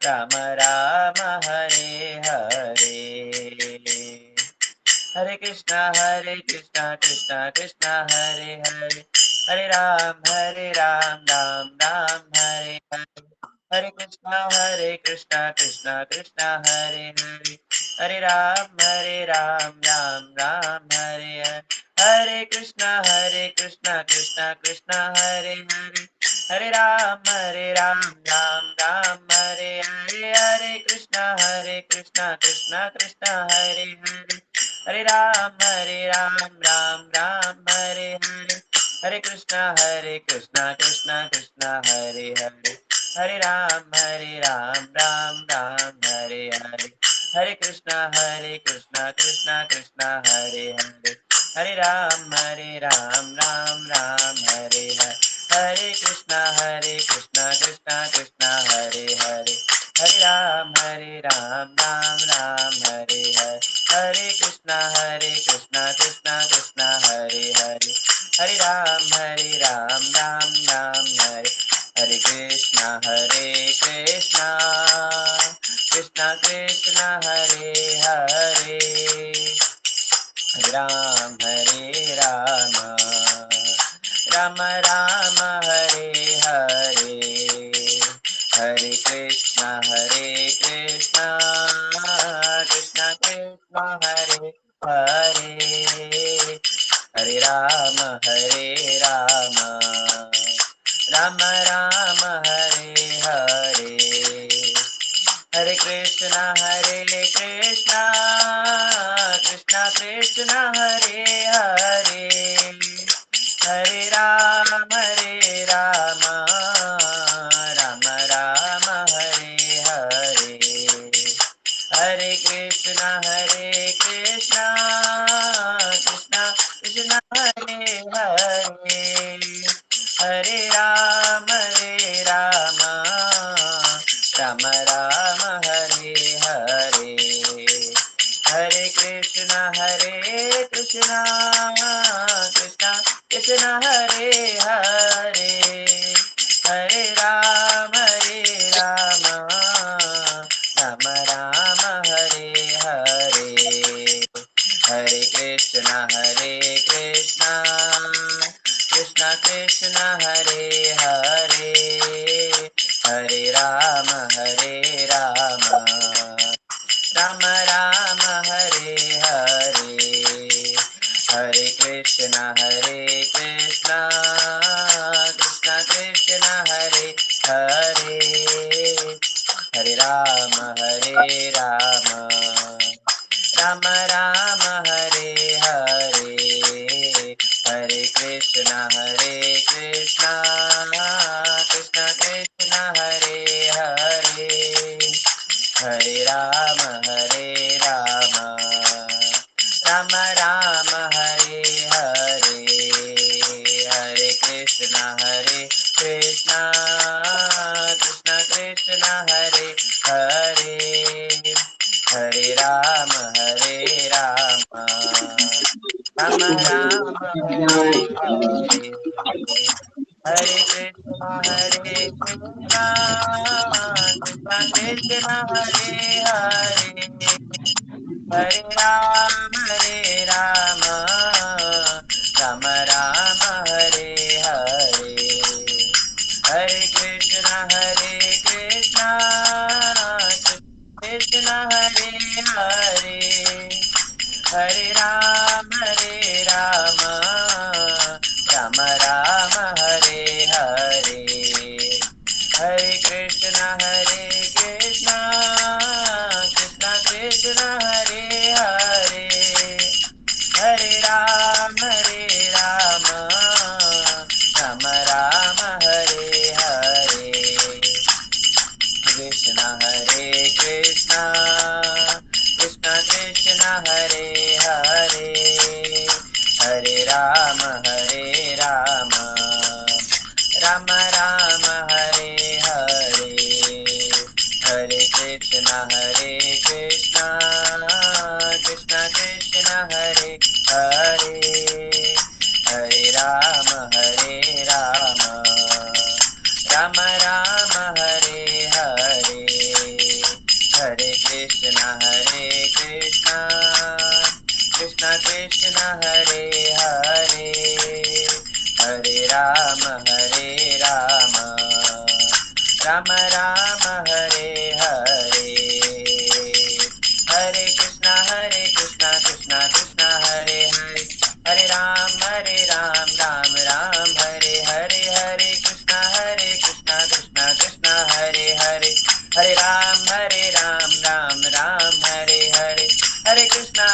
राम राम हरे हरे, हरे कृष्णा कृष्णा कृष्णा हरे हरे, हरे राम राम राम हरे हरे, हरे कृष्णा कृष्णा कृष्णा हरे हरे, हरे राम राम राम हरे हरे, हरे कृष्णा कृष्णा कृष्णा हरे हरे, हरे राम राम राम हरे हरे, हरे कृष्णा कृष्णा कृष्णा हरे हरे, हरे राम राम राम हरे हरे, हरे कृष्णा कृष्णा कृष्णा हरे हरे, हरे राम राम राम हरे हरे, हरे कृष्णा कृष्णा कृष्णा हरे हरे, हरे राम राम राम हरे हरे, हरे कृष्णा कृष्णा कृष्णा हरे हरे, हरे राम राम राम हरे हरे, हरे कृष्णा कृष्णा कृष्णा हरे हरे, हरे राम राम राम हरे, हरे कृष्णा कृष्णा कृष्णा हरे हरे, राम राम राम हरे हरे, हरे कृष्णा कृष्णा कृष्णा हरे हरे, हरे राम राम राम हरे हरे, हरे कृष्णा कृष्णा कृष्णा हरे हरे, हरे राम राम राम हरे हरे, हरे कृष्णा कृष्णा कृष्णा हरे हरे, हरे राम राम हरे हरे, हरे कृष्णा कृष्णा कृष्णा हरे हरे, हरे राम राम हरे हरे, हरे कृष्णा कृष्णा कृष्णा हरे हरे, हरे राम राम हरे हरे, हरे कृष्णा कृष्णा कृष्णा हरे हरे, हरे राम राम हरे हरे, हरे कृष्णा कृष्णा कृष्णा हरे हरे, हरे राम राम हरे हरे, हरे कृष्णा कृष्णा कृष्णा हरे हरे, हरे राम राम हरे हरे, हरे कृष्णा कृष्णा कृष्णा हरे हरे, हरे राम राम हरे हरे, हरे कृष्णा कृष्णा हरे हरे, हरे राम राम हरे हरे, हरे कृष्णा कृष्णा कृष्णा हरे हरे, हरे राम राम हरे हरे, कृष्णा कृष्णा कृष्णा हरे हरे, हरे राम राम हरे हरे, हरे कृष्णा कृष्णा कृष्णा हरे हरे, हरे राम राम हरे हरे, राम राम हरे हरे, हरे कृष्णा कृष्णा कृष्णा हरे हरे, हरे राम राम राम हरे हरे, हरे कृष्णा कृष्णा कृष्णा हरे हरे, हरे राम राम राम हरे हरे, हरे कृष्णा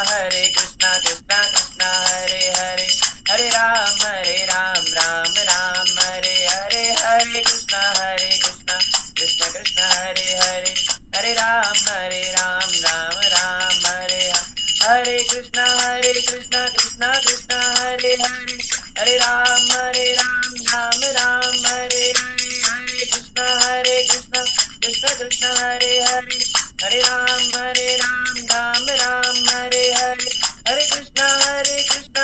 कृष्णा कृष्णा हरे हरे, हरे राम राम राम हरे हरे, हरे कृष्णा कृष्णा कृष्णा हरे हरे, हरे राम राम राम हरे हरे, कृष्णा कृष्णा कृष्णा हरे हरे, हरे राम राम राम हरे हरे, हरे कृष्णा कृष्णा कृष्णा हरे हरे, हरे राम राम राम हरे हरे, हरे कृष्णा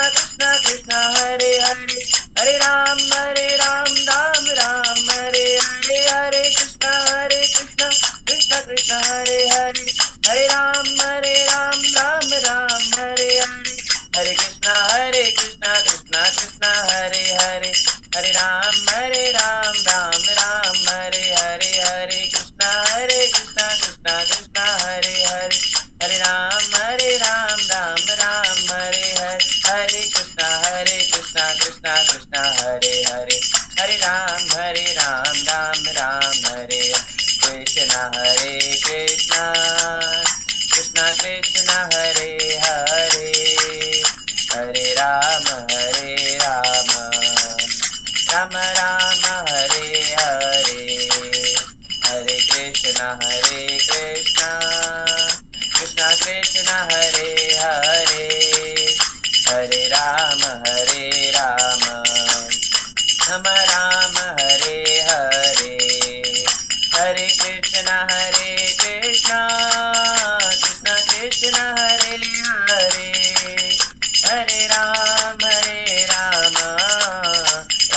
कृष्णा कृष्णा हरे हरे, हरे राम राम राम हरे हरे, हरे कृष्णा कृष्णा कृष्णा हरे हरे, हरे राम राम राम हरे हरे, हरे कृष्णा कृष्णा कृष्णा हरे हरे, हरे राम राम राम हरे हरे, हरे कृष्णा कृष्णा कृष्णा हरे हरे, हरे राम राम राम हरे हरे, हरे कृष्णा कृष्णा कृष्णा हरे हरे, हरे राम राम राम हरे, कृष्णा कृष्णा कृष्णा हरे हरे, हरे राम राम राम हरे हरे, हरे कृष्णा कृष्णा कृष्णा हरे हरे, हरे राम राम हरे हरे, हरे कृष्णा कृष्णा कृष्णा हरे हरे, हरे राम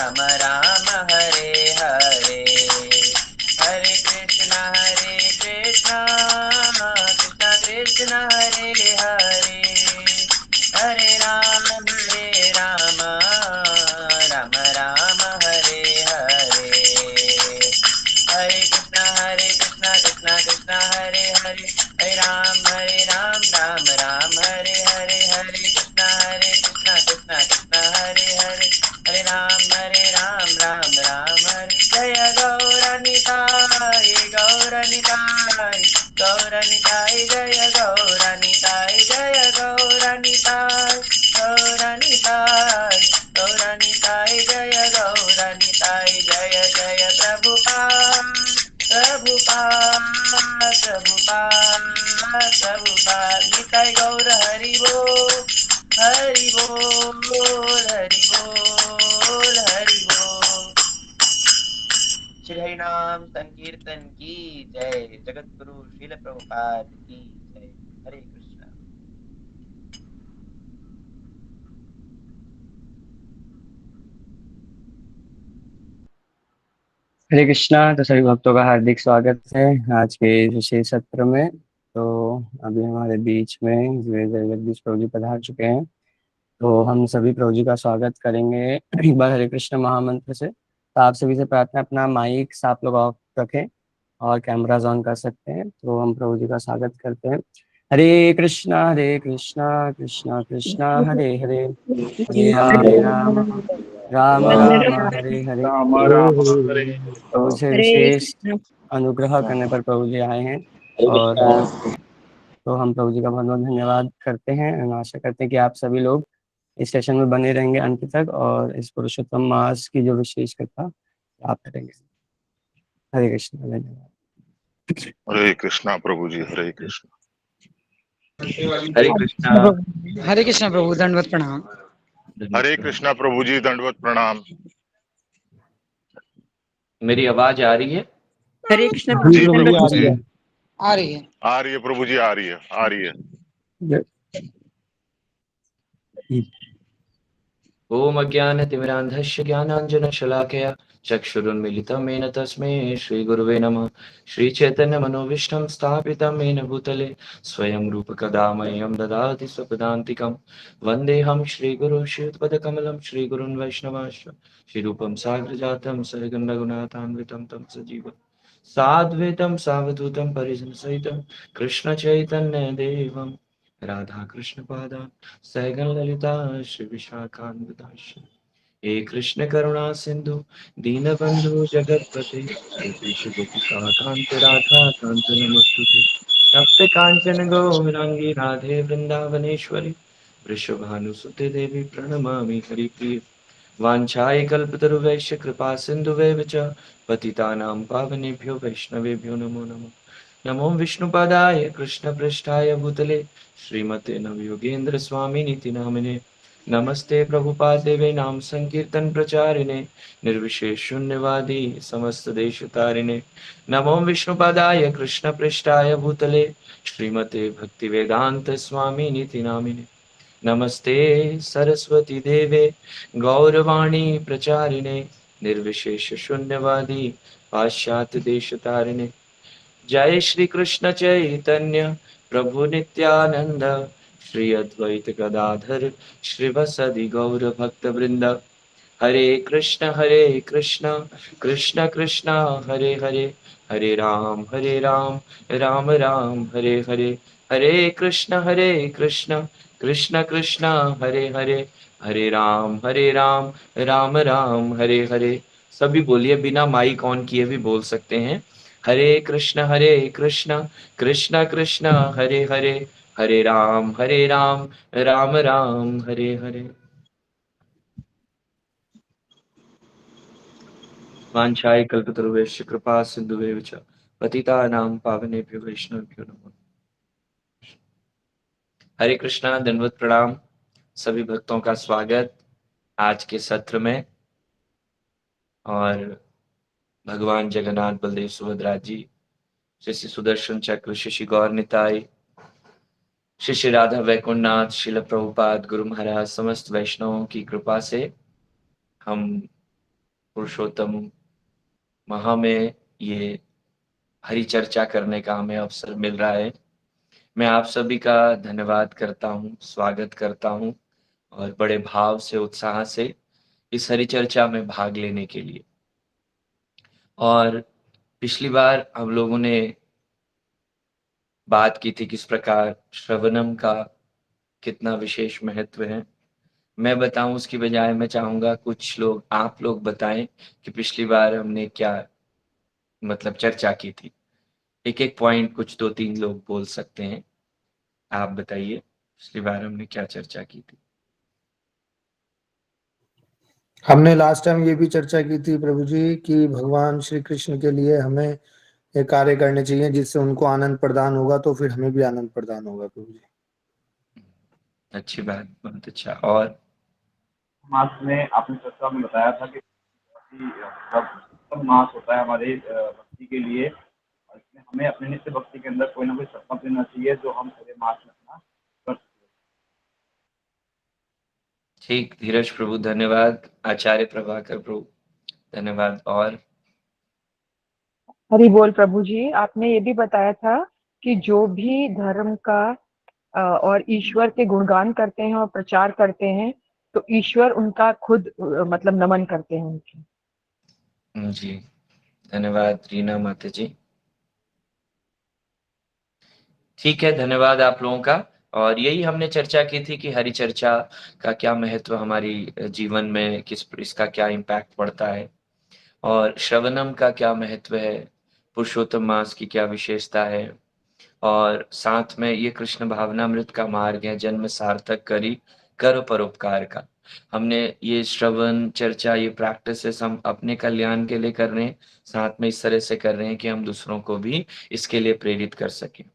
राम राम हरे हरे, हरे कृष्णा कृष्णा कृष्णा हरे हरे, हरे राम राम राम हरे हरे, हरे कृष्णा कृष्णा हरे हरे, हरे राम राम राम हरे हरे, हरे कृष्णा कृष्णा हरे हरे, हरे राम राम राम हरे, जय गौरनिताय गौरनिताय गौरनिताय, जय गौरनिताय जय गौरनिताय गौरनिताय गौरनिताय, जय गौरनिताय, जय जय प्रभुपाद प्रभुपाद निताय गौर हरि बोल हरि बोल हरि बोल हरि बोल। श्री हरि नाम संकीर्तन की जय, जगत गुरु श्रील प्रभुपाद की जय, हरे कृष्णा। हरे कृष्णा। तो सभी भक्तों का हार्दिक स्वागत है आज के इस विशेष सत्र में। तो अभी हमारे बीच में जगदीश प्रभु जी पधार चुके हैं, तो हम सभी प्रभु जी का स्वागत करेंगे एक बार हरे कृष्ण महामंत्र से। तो आप सभी से प्रार्थना अपना माइक आप लोग ऑफ रखें और कैमराज ऑन कर सकते हैं। तो हम प्रभु जी का स्वागत करते हैं। हरे कृष्णा कृष्णा कृष्णा हरे हरे, हरे राम राम राम हरे हरे। राम राम हरे प्रभु से विशेष अनुग्रह करने पर प्रभु जी आए हैं, और तो हम प्रभु जी का बहुत बहुत धन्यवाद करते हैं। आशा करते हैं कि आप सभी लोग इस सेशन में बने रहेंगे अंत तक और इस पुरुषोत्तम मास की जो विशेष कथा आप करेंगे। हरे कृष्ण। धन्यवाद। हरे कृष्णा प्रभु जी, हरे कृष्ण। हरे कृष्णा। हरे कृष्णा प्रभु, दंडवत प्रणाम। हरे कृष्णा प्रभु जी, दंडवत प्रणाम। मेरी आवाज आ रही है? हरे कृष्ण जी प्रभु, प्रभु जी, दंडवत आ रही है, आ रही है। आ रही है प्रभु जी, आ रही है, आ रही है। ओम अज्ञानतिमिरान्धस्य ज्ञानाञ्जनशलाकया चक्षुरुन्मीलितं येन तस्मै श्रीगुरुवे नमः। श्रीचैतन्यमनोभीष्टं स्थापितं येन भूतले स्वयं रूपकदा मह्यं ददाति स्वपदान्तिकं। वन्देऽहं श्रीगुरुं श्रीयुतपदकमलं श्रीगुरुन् वैष्णवांश्च श्रीरूपं साग्रजातं सहगण रघुनाथान्वितं तं सजीवम् साद्वैतं सावधूतं परिजन सहितं कृष्ण चैतन्य देवं राधा कृष्ण पादान् सहगण ललिता श्री विशाखान्विताश्च हे कृष्ण करुणा सिंधु दीनबंधु जगतपते गोपेश गोपिका कांत राधा कांत नमोस्तुते तप्त कांचन गौरांगी राधे वृंदावनेश्वरी वृषभानुसुते देवी प्रणमामि हरिप्रिय वाञ्छाय कल्पतरुवैश्य कृपा सिन्धुवैव च पतितानां पावनेभ्यो वैष्णवेभ्यो नमो नमः नमो विष्णुपादाय कृष्णपृष्ठाय भूतले श्रीमते नवयोगेन्द्र स्वामिनीति नामिने नमस्ते प्रभुपादेवे नाम संकीर्तन प्रचारिणे निर्विशेष शून्यवादी समस्त देश तारिणे नमो विष्णुपादाय कृष्णपृष्ठाय भूतले श्रीमते भक्तिवेदांत स्वामिनीति नामिने नमस्ते सरस्वती देवे गौरवाणी प्रचारिणे निर्विशेष शून्यवादी पाश्चात्य देश तारिणे जय श्री कृष्ण चैतन्य प्रभु नित्यानंद श्री अद्वैत गदाधर श्रीवासदि गौर भक्त वृंद हरे कृष्ण कृष्ण कृष्ण हरे हरे हरे राम राम राम हरे हरे हरे कृष्ण कृष्ण कृष्ण हरे हरे हरे राम राम राम हरे हरे। सभी बोलिए, बिना माइक ऑन किए भी बोल सकते हैं। हरे कृष्ण कृष्ण कृष्ण हरे हरे हरे राम राम राम हरे हरे। वाञ्छाय कल्पतरुभ्यश्च कृपा सिन्धुभ्येव च पतितानां पावनेभ्यो वैष्णवेभ्यो नमो नमः। हरे कृष्णा, दंडवत प्रणाम। सभी भक्तों का स्वागत आज के सत्र में। और भगवान जगन्नाथ, बलदेव, सुभद्रा जी, श्री श्री सुदर्शन चक्र, श्री श्री गौर निताई, श्री श्री राधा वैकुंठनाथ, श्रील प्रभुपाद, गुरु महाराज, समस्त वैष्णवों की कृपा से हम पुरुषोत्तम माह में ये हरि चर्चा करने का हमें अवसर मिल रहा है। मैं आप सभी का धन्यवाद करता हूँ, स्वागत करता हूँ और बड़े भाव से, उत्साह से इस हरि चर्चा में भाग लेने के लिए। और पिछली बार हम लोगों ने बात की थी किस प्रकार श्रवणम का कितना विशेष महत्व है। मैं बताऊं उसकी बजाय मैं चाहूंगा कुछ लोग, आप लोग बताएं कि पिछली बार हमने क्या मतलब चर्चा की थी। एक एक पॉइंट कुछ 2-3 लोग बोल सकते हैं। आप बताइए पिछली बार हमने क्या चर्चा की थी। हमने लास्ट टाइम ये भी चर्चा की थी प्रभु जी कि भगवान श्री कृष्ण के लिए हमें एक कार्य करने चाहिए जिससे उनको आनंद प्रदान होगा, तो फिर हमें भी आनंद प्रदान होगा प्रभु जी। अच्छी बात, बहुत अच्छा। और मास में आपने चर्चा में बताया था कि सब मास होता है हमारे भक्ति के लिए, और इसमें हमें अपने नित्य भक्ति के अंदर कोई ना कोई संकल्प लेना चाहिए जो हम पूरे मास में अपना कर सकते। ठीक, धीरज प्रभु धन्यवाद। आचार्य प्रभाकर प्रभु धन्यवाद। और हरि बोल प्रभु जी, आपने ये भी बताया था कि जो भी धर्म का और ईश्वर के गुणगान करते हैं और प्रचार करते हैं तो ईश्वर उनका खुद मतलब नमन करते हैं उनके। जी धन्यवाद रीना माता जी। ठीक है, धन्यवाद आप लोगों का। और यही हमने चर्चा की थी कि हरि चर्चा का क्या महत्व हमारी जीवन में, इसका क्या इम्पैक्ट पड़ता है, और श्रवणम का क्या महत्व है, पुरुषोत्तम मास की क्या विशेषता है, और साथ में ये कृष्ण भावनामृत का मार्ग है, जन्म सार्थक करी कर परोपकार का। हमने ये श्रवण चर्चा, ये प्रैक्टिसेस हम अपने कल्याण के लिए कर रहे हैं, साथ में इस तरह से कर रहे हैं कि हम दूसरों को भी इसके लिए प्रेरित कर सकें।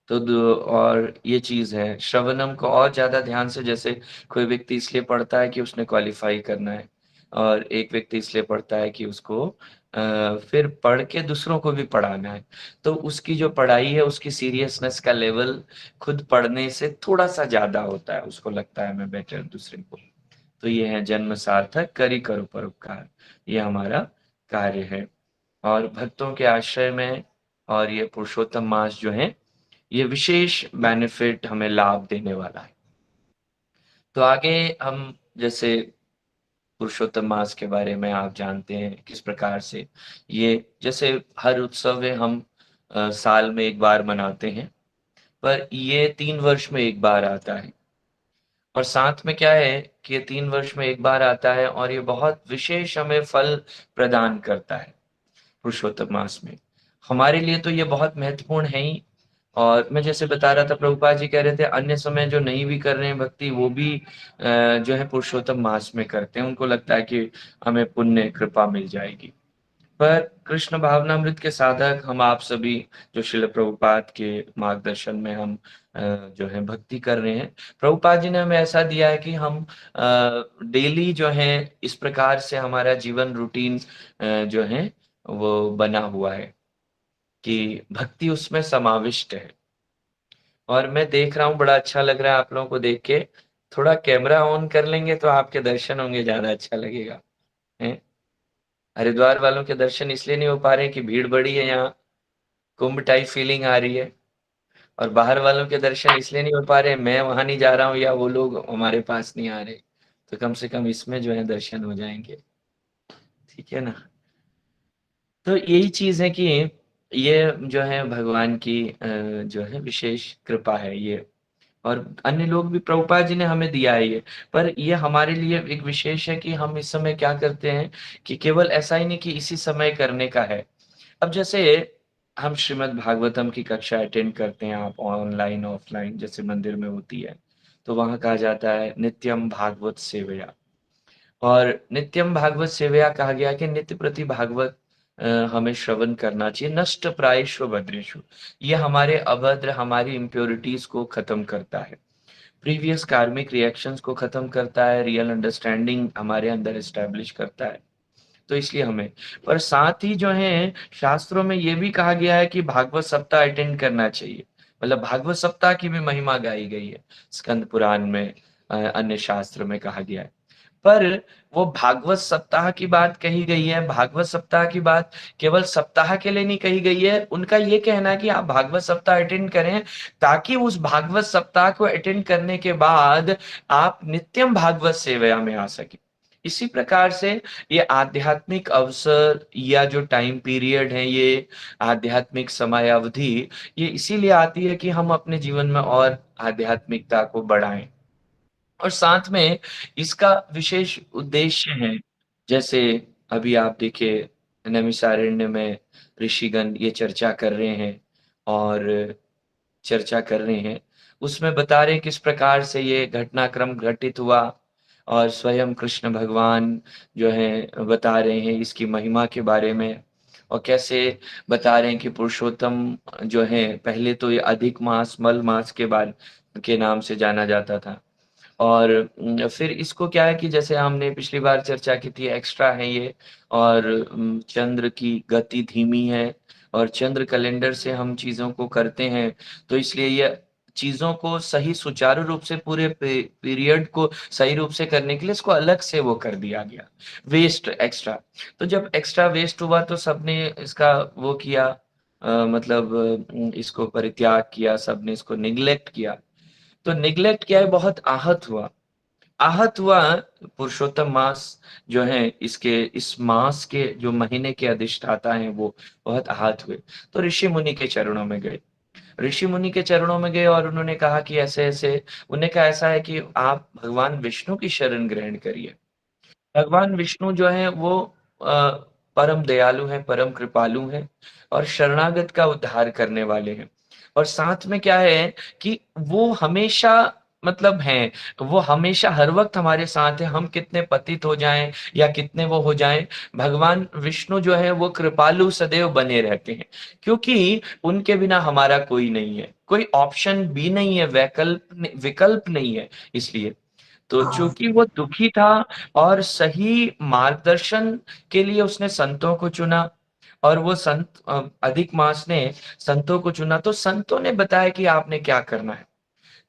तो और ये चीज है श्रवणम को और ज्यादा ध्यान से, जैसे कोई व्यक्ति इसलिए पढ़ता है कि उसने क्वालिफाई करना है, और एक व्यक्ति इसलिए पढ़ता है कि उसको फिर पढ़ के दूसरों को भी पढ़ाना है, तो उसकी जो पढ़ाई है उसकी सीरियसनेस का लेवल खुद पढ़ने से थोड़ा सा ज्यादा होता है, उसको लगता है मैं बेटर दूसरे को। तो ये है जन्म सार्थक करी करो परोपकार, ये हमारा कार्य है। और भक्तों के आश्रय में और ये पुरुषोत्तम मास जो है, ये विशेष बेनिफिट हमें लाभ देने वाला है। तो आगे हम जैसे पुरुषोत्तम मास के बारे में आप जानते हैं किस प्रकार से ये, जैसे हर उत्सव है हम साल में एक बार मनाते हैं, पर ये 3 वर्ष में एक बार आता है। और साथ में क्या है कि ये 3 वर्ष में एक बार आता है और ये बहुत विशेष हमें फल प्रदान करता है पुरुषोत्तम मास में। हमारे लिए तो ये बहुत महत्वपूर्ण है ही। और मैं जैसे बता रहा था, प्रभुपाद जी कह रहे थे अन्य समय जो नहीं भी कर रहे हैं भक्ति, वो भी जो है पुरुषोत्तम मास में करते हैं। उनको लगता है कि हमें पुण्य कृपा मिल जाएगी। पर कृष्ण भावनामृत के साधक हम आप सभी जो श्रील प्रभुपाद के मार्गदर्शन में हम जो है भक्ति कर रहे हैं, प्रभुपाद जी ने हमें ऐसा दिया है कि हम डेली जो है इस प्रकार से हमारा जीवन रूटीन जो है वो बना हुआ है कि भक्ति उसमें समाविष्ट है। और मैं देख रहा हूँ, बड़ा अच्छा लग रहा है आप लोगों को देख के। थोड़ा कैमरा ऑन कर लेंगे तो आपके दर्शन होंगे, ज्यादा अच्छा लगेगा। हैं? हरिद्वार वालों के दर्शन इसलिए नहीं हो पा रहे हैं कि भीड़ बड़ी है, यहाँ कुंभ टाइप फीलिंग आ रही है। और बाहर वालों के दर्शन इसलिए नहीं हो पा रहे, मैं वहां नहीं जा रहा हूँ या वो लोग हमारे पास नहीं आ रहे। तो कम से कम इसमें जो है दर्शन हो जाएंगे, ठीक है ना। तो यही चीज है कि ये जो है भगवान की जो है विशेष कृपा है ये। और अन्य लोग भी, प्रभुपाद जी ने हमें दिया है ये, पर ये हमारे लिए एक विशेष है कि हम इस समय क्या करते हैं कि केवल ऐसा ही नहीं कि इसी समय करने का है। अब जैसे हम श्रीमद् भागवतम की कक्षा अटेंड करते हैं, आप ऑनलाइन ऑफलाइन जैसे मंदिर में होती है, तो वहां कहा जाता है नित्यम भागवत सेवया। और नित्यम भागवत सेवया कहा गया कि नित्य प्रति भागवत हमें श्रवण करना चाहिए। नष्ट प्रायेषु भद्रेषु, ये हमारे अभद्र, हमारी इम्प्योरिटीज को खत्म करता है, प्रीवियस कार्मिक रिएक्शंस को खत्म करता है, रियल अंडरस्टैंडिंग हमारे अंदर एस्टैब्लिश करता है। तो इसलिए हमें, पर साथ ही जो है शास्त्रों में ये भी कहा गया है कि भागवत सप्ताह अटेंड करना चाहिए। मतलब भागवत सप्ताह की भी महिमा गाई गई है स्कंद पुराण में, अन्य शास्त्र में कहा गया है। पर वो भागवत सप्ताह की बात कही गई है, भागवत सप्ताह की बात केवल सप्ताह के लिए नहीं कही गई है। उनका ये कहना है कि आप भागवत सप्ताह अटेंड करें ताकि उस भागवत सप्ताह को अटेंड करने के बाद आप नित्यम भागवत सेवा में आ सके। इसी प्रकार से ये आध्यात्मिक अवसर या जो टाइम पीरियड है, ये आध्यात्मिक समय अवधि, ये इसीलिए आती है कि हम अपने जीवन में और आध्यात्मिकता को बढ़ाएं। और साथ में इसका विशेष उद्देश्य है, जैसे अभी आप देखिए नैमिषारण्य में ऋषिगण ये चर्चा कर रहे हैं और चर्चा कर रहे हैं, उसमें बता रहे हैं किस प्रकार से ये घटनाक्रम घटित हुआ। और स्वयं कृष्ण भगवान जो है बता रहे हैं इसकी महिमा के बारे में, और कैसे बता रहे हैं कि पुरुषोत्तम जो है पहले तो ये अधिक मास, मल मास के बाद के नाम से जाना जाता था। और फिर इसको क्या है कि जैसे हमने पिछली बार चर्चा की थी, एक्स्ट्रा है ये, और चंद्र की गति धीमी है और चंद्र कैलेंडर से हम चीजों को करते हैं, तो इसलिए ये चीजों को सही सुचारू रूप से पूरे पीरियड को सही रूप से करने के लिए इसको अलग से वो कर दिया गया, वेस्ट एक्स्ट्रा। तो जब एक्स्ट्रा वेस्ट हुआ तो सबने इसका वो किया, मतलब इसको परित्याग किया, सबने इसको निग्लेक्ट किया। तो निग्लेक्ट किया है, बहुत आहत हुआ पुरुषोत्तम मास जो है, इसके इस मास के जो महीने के अधिष्ठाता हैं वो बहुत आहत हुए। तो ऋषि मुनि के चरणों में गए और उन्होंने कहा कि ऐसे ऐसे, उन्हें कहा ऐसा है कि आप भगवान विष्णु की शरण ग्रहण करिए। भगवान विष्णु जो है वो परम दयालु है, परम कृपालु है और शरणागत का उद्धार करने वाले हैं। और साथ में क्या है कि वो हमेशा, मतलब हैं, वो हमेशा हर वक्त हमारे साथ है। हम कितने पतित हो जाएं या कितने वो हो जाएं, भगवान विष्णु जो है वो कृपालु सदैव बने रहते हैं, क्योंकि उनके बिना हमारा कोई नहीं है, कोई ऑप्शन भी नहीं है, विकल्प नहीं है। इसलिए तो चूंकि वो दुखी था और सही मार्गदर्शन के लिए उसने संतों को चुना, और वो संत अधिक मास ने संतों को चुना, तो संतों ने बताया कि आपने क्या करना है।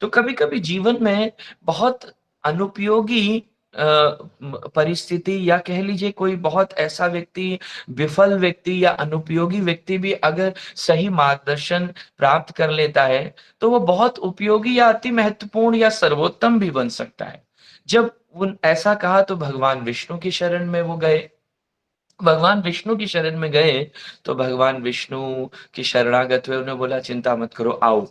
तो कभी कभी जीवन में बहुत अनुपयोगी परिस्थिति, या कह लीजिए कोई बहुत ऐसा व्यक्ति, विफल व्यक्ति या अनुपयोगी व्यक्ति भी अगर सही मार्गदर्शन प्राप्त कर लेता है तो वो बहुत उपयोगी या अति महत्वपूर्ण या सर्वोत्तम भी बन सकता है। जब उन ऐसा कहा तो भगवान विष्णु की शरण में वो गए। भगवान विष्णु की शरण में गए तो भगवान विष्णु की शरणागत हुए, उन्होंने बोला चिंता मत करो आओ।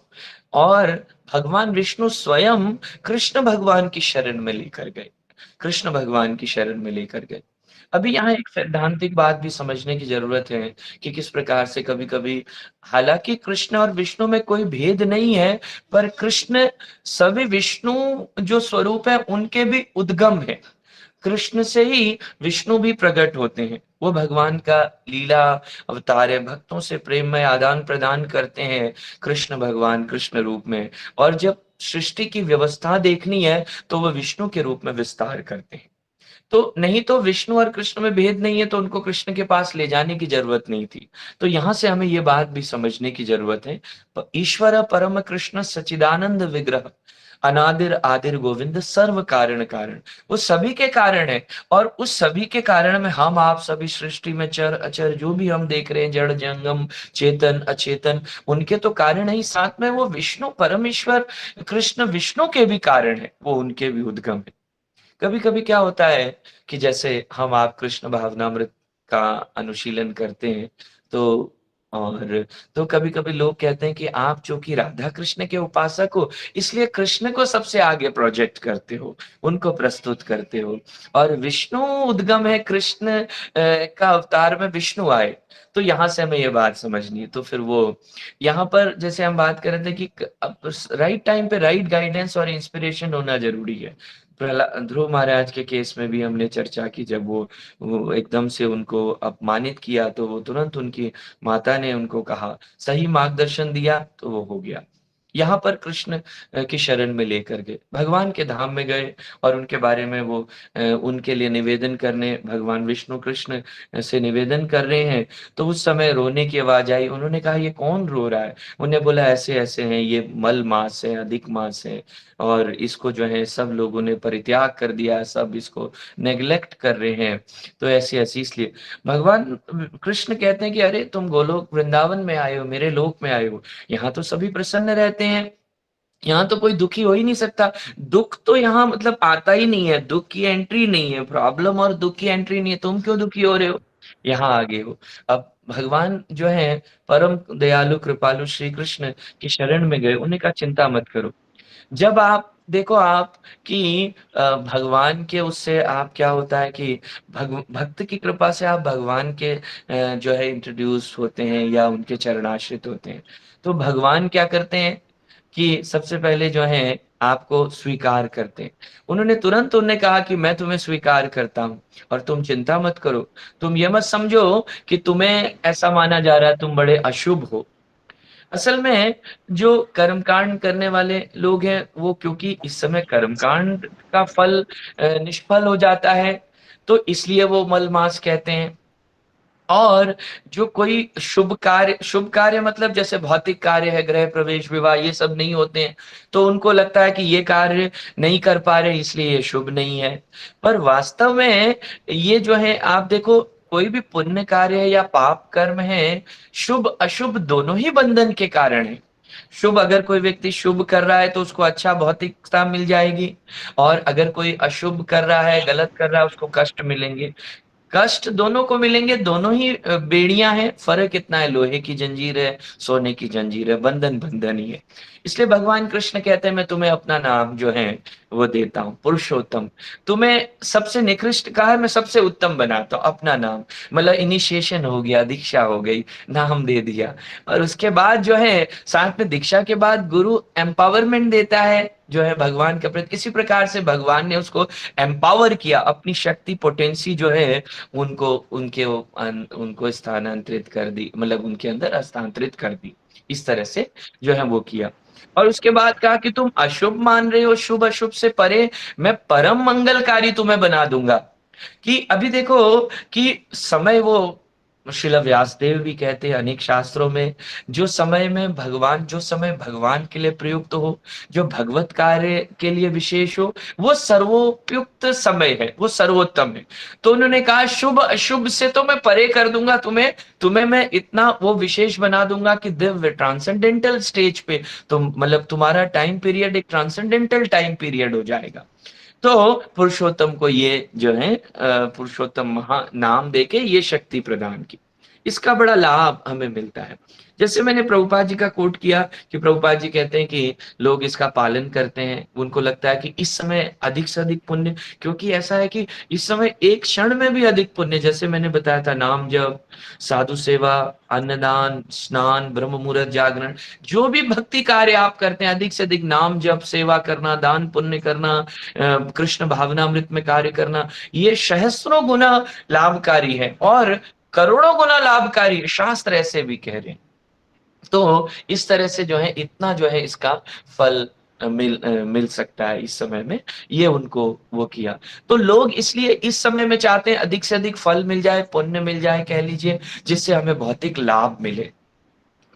और भगवान विष्णु स्वयं कृष्ण भगवान की शरण में लेकर गए, कृष्ण भगवान की शरण में लेकर गए। अभी यहाँ एक सैद्धांतिक बात भी समझने की जरूरत है कि किस प्रकार से कभी-कभी, हालांकि कृष्ण और विष्णु में कोई भेद नहीं है, पर कृष्ण सभी विष्णु जो स्वरूप है उनके भी उद्गम है। कृष्ण से ही विष्णु भी प्रकट होते हैं, वो भगवान का लीला अवतार है, भक्तों से प्रेम में आदान प्रदान करते हैं कृष्ण भगवान कृष्ण रूप में। और जब सृष्टि की व्यवस्था देखनी है तो वो विष्णु के रूप में विस्तार करते हैं। तो नहीं तो विष्णु और कृष्ण में भेद नहीं है तो उनको कृष्ण के पास ले जाने की जरूरत नहीं थी। तो यहां से हमें ये बात भी समझने की जरूरत है, ईश्वर परम कृष्ण सच्चिदानंद विग्रह अनादिर आदिर गोविंद सर्व कारण कारण, वो सभी के कारण है। और उस सभी के कारण में हम आप सभी सृष्टि में चर अचर जो भी हम देख रहे हैं, जड़ जंगम चेतन अचेतन, उनके तो कारण ही, साथ में वो विष्णु परमेश्वर कृष्ण विष्णु के भी कारण है, वो उनके भी उद्गम है। कभी कभी क्या होता है कि जैसे हम आप कृष्ण भावनामृत का अनुशीलन करते हैं तो, और तो कभी कभी लोग कहते हैं कि आप जो कि राधा कृष्ण के उपासक हो इसलिए कृष्ण को सबसे आगे प्रोजेक्ट करते हो, उनको प्रस्तुत करते हो। और विष्णु उद्गम है, कृष्ण का अवतार में विष्णु आए। तो यहाँ से हमें ये बात समझनी है। तो फिर वो यहाँ पर जैसे हम बात कर रहे थे कि राइट टाइम पे राइट गाइडेंस और इंस्पिरेशन होना जरूरी है। ध्रुव महाराज के केस में भी हमने चर्चा की, जब वो एकदम से उनको अपमानित किया तो वो तुरंत उनकी माता ने उनको कहा, सही मार्गदर्शन दिया तो वो हो गया। यहाँ पर कृष्ण की शरण में लेकर गए, भगवान के धाम में गए और उनके बारे में वो उनके लिए निवेदन करने भगवान विष्णु कृष्ण से निवेदन कर रहे हैं। तो उस समय रोने की आवाज आई, उन्होंने कहा ये कौन रो रहा है? उन्हें बोला ऐसे ऐसे हैं, ये मल मास है, अधिक मास है, और इसको जो है सब लोगों ने परित्याग कर दिया, सब इसको नेग्लेक्ट कर रहे हैं। तो ऐसी ऐसी, इसलिए भगवान कृष्ण कहते हैं कि अरे तुम गोलोक वृंदावन में आए हो, मेरे लोक में आए हो, यहाँ तो सभी प्रसन्न रहते हैं, यहाँ तो कोई दुखी हो ही नहीं सकता। दुख तो यहाँ मतलब आता ही नहीं है, दुख की एंट्री नहीं है, प्रॉब्लम और दुख की एंट्री नहीं है, तुम क्यों दुखी हो रहे हो, यहाँ आगे हो। अब भगवान जो है परम दयालु कृपालु श्री कृष्ण की शरण में गए, उन्हें कहा चिंता मत करो। जब आप देखो आप कि भगवान के उससे आप क्या होता है कि भक्त की कृपा से आप भगवान के जो है इंट्रोड्यूस होते हैं या उनके चरणाश्रित होते हैं, तो भगवान क्या करते हैं कि सबसे पहले जो है आपको स्वीकार करते हैं। उन्होंने तुरंत उन्हें कहा कि मैं तुम्हें स्वीकार करता हूं और तुम चिंता मत करो, तुम ये मत समझो कि तुम्हें ऐसा माना जा रहा है तुम बड़े अशुभ हो। असल में जो कर्मकांड करने वाले लोग हैं वो, क्योंकि इस समय कर्मकांड का फल निष्फल हो जाता है तो इसलिए वो मलमास कहते हैं। और जो कोई शुभ कार्य मतलब जैसे भौतिक कार्य है, गृह प्रवेश विवाह, ये सब नहीं होते हैं तो उनको लगता है कि ये कार्य नहीं कर पा रहे इसलिए ये शुभ नहीं है। पर वास्तव में ये जो है आप देखो, कोई भी पुण्य कार्य है या पाप कर्म है, शुभ अशुभ दोनों ही बंधन के कारण है। शुभ, अगर कोई व्यक्ति शुभ कर रहा है तो उसको अच्छा भौतिकता मिल जाएगी, और अगर कोई अशुभ कर रहा है, गलत कर रहा है, उसको कष्ट मिलेंगे। कष्ट दोनों को मिलेंगे, दोनों ही बेड़ियां हैं, फर्क इतना है, लोहे की जंजीर है, सोने की जंजीर है, बंधन बंधन ही है। इसलिए भगवान कृष्ण कहते हैं मैं तुम्हें अपना नाम जो है वो देता हूँ, पुरुषोत्तम। तुम्हें सबसे निकृष्ट कहा है, मैं सबसे उत्तम बनाता हूँ, अपना नाम, मतलब इनिशिएशन हो गया, दीक्षा हो गई, नाम दे दिया। और उसके बाद जो है साथ में दीक्षा के बाद गुरु एम्पावरमेंट देता है जो है भगवान के प्रति। इसी प्रकार से भगवान ने उसको एम्पावर किया, अपनी शक्ति पोटेंसी जो है उनको स्थानांतरित कर दी, मतलब उनके अंदर हस्तांतरित कर दी, इस तरह से जो है वो किया। और उसके बाद कहा कि तुम अशुभ मान रहे हो, शुभ अशुभ से परे मैं परम मंगलकारी तुम्हें बना दूंगा। कि अभी देखो कि समय वो श्रील व्यासदेव भी कहते हैं अनेक शास्त्रों में, जो समय भगवान के लिए प्रयुक्त हो, जो भगवत कार्य के लिए विशेष हो, वो सर्वोपयुक्त समय है, वो सर्वोत्तम है। तो उन्होंने कहा शुभ अशुभ से तो मैं परे कर दूंगा तुम्हें मैं इतना वो विशेष बना दूंगा कि दिव्य ट्रांसेंडेंटल स्टेज पे तुम, मतलब तुम्हारा टाइम पीरियड एक ट्रांसेंडेंटल टाइम पीरियड हो जाएगा। तो पुरुषोत्तम को ये जो है पुरुषोत्तम महा नाम देके ये शक्ति प्रदान की। इसका बड़ा लाभ हमें मिलता है। जैसे मैंने प्रभुपाद जी का कोट किया कि प्रभुपाद जी कहते हैं कि लोग इसका पालन करते हैं, उनको लगता है कि इस समय अधिक से अधिक पुण्य, क्योंकि ऐसा है कि इस समय एक क्षण में भी अधिक पुण्य, जैसे मैंने बताया था, नाम जप, साधु सेवा, अन्नदान, स्नान, ब्रह्म मुहूर्त जागरण, जो भी भक्ति कार्य आप करते हैं, अधिक से अधिक नाम जप, सेवा करना, दान पुण्य करना, कृष्ण भावनामृत में कार्य करना, ये सहस्रों गुना लाभकारी है और करोड़ों गुना लाभकारी, शास्त्र ऐसे भी कह रहे हैं। तो इस तरह से जो है इतना जो है इसका फल मिल सकता है इस समय में, ये उनको वो किया। तो लोग इसलिए इस समय में चाहते हैं अधिक से अधिक फल मिल जाए, पुण्य मिल जाए कह लीजिए, जिससे हमें भौतिक लाभ मिले।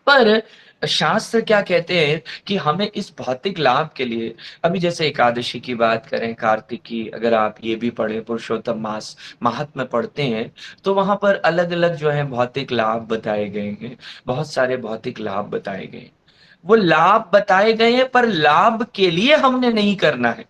पर शास्त्र क्या कहते हैं कि हमें इस भौतिक लाभ के लिए, अभी जैसे एकादशी की बात करें, कार्तिक की, अगर आप ये भी पढ़े पुरुषोत्तम मास महात्म्य पढ़ते हैं, तो वहां पर अलग अलग जो है भौतिक लाभ बताए गए हैं, बहुत सारे भौतिक लाभ बताए गए। वो लाभ बताए गए हैं पर लाभ के लिए हमने नहीं करना है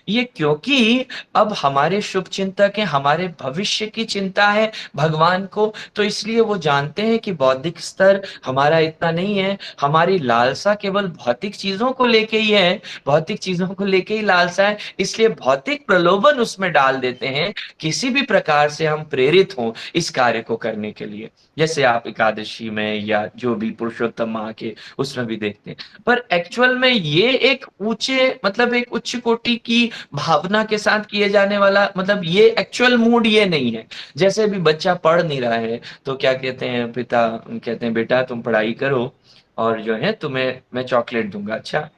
ये, क्योंकि अब हमारे शुभ चिंतक हैं, हमारे भविष्य की चिंता है भगवान को, तो इसलिए वो जानते हैं कि बौद्धिक स्तर हमारा इतना नहीं है, हमारी लालसा केवल भौतिक चीजों को लेके ही है, भौतिक चीजों को लेके ही लालसा है, इसलिए भौतिक प्रलोभन उसमें डाल देते हैं, किसी भी प्रकार से हम प्रेरित हों इस कार्य को करने के लिए। जैसे आप एकादशी में या जो भी पुरुषोत्तम माह के उसमें भी देखते हैं, पर एक्चुअल में ये एक ऊंचे मतलब एक उच्च कोटि की भावना के साथ किए जाने वाला, मतलब ये एक्चुअल मूड ये नहीं है। जैसे भी बच्चा पढ़ नहीं रहा है तो क्या कहते हैं, पिता कहते हैं बेटा तुम पढ़ाई करो और जो है तुम्हें मैं चॉकलेट दूंगा, अच्छा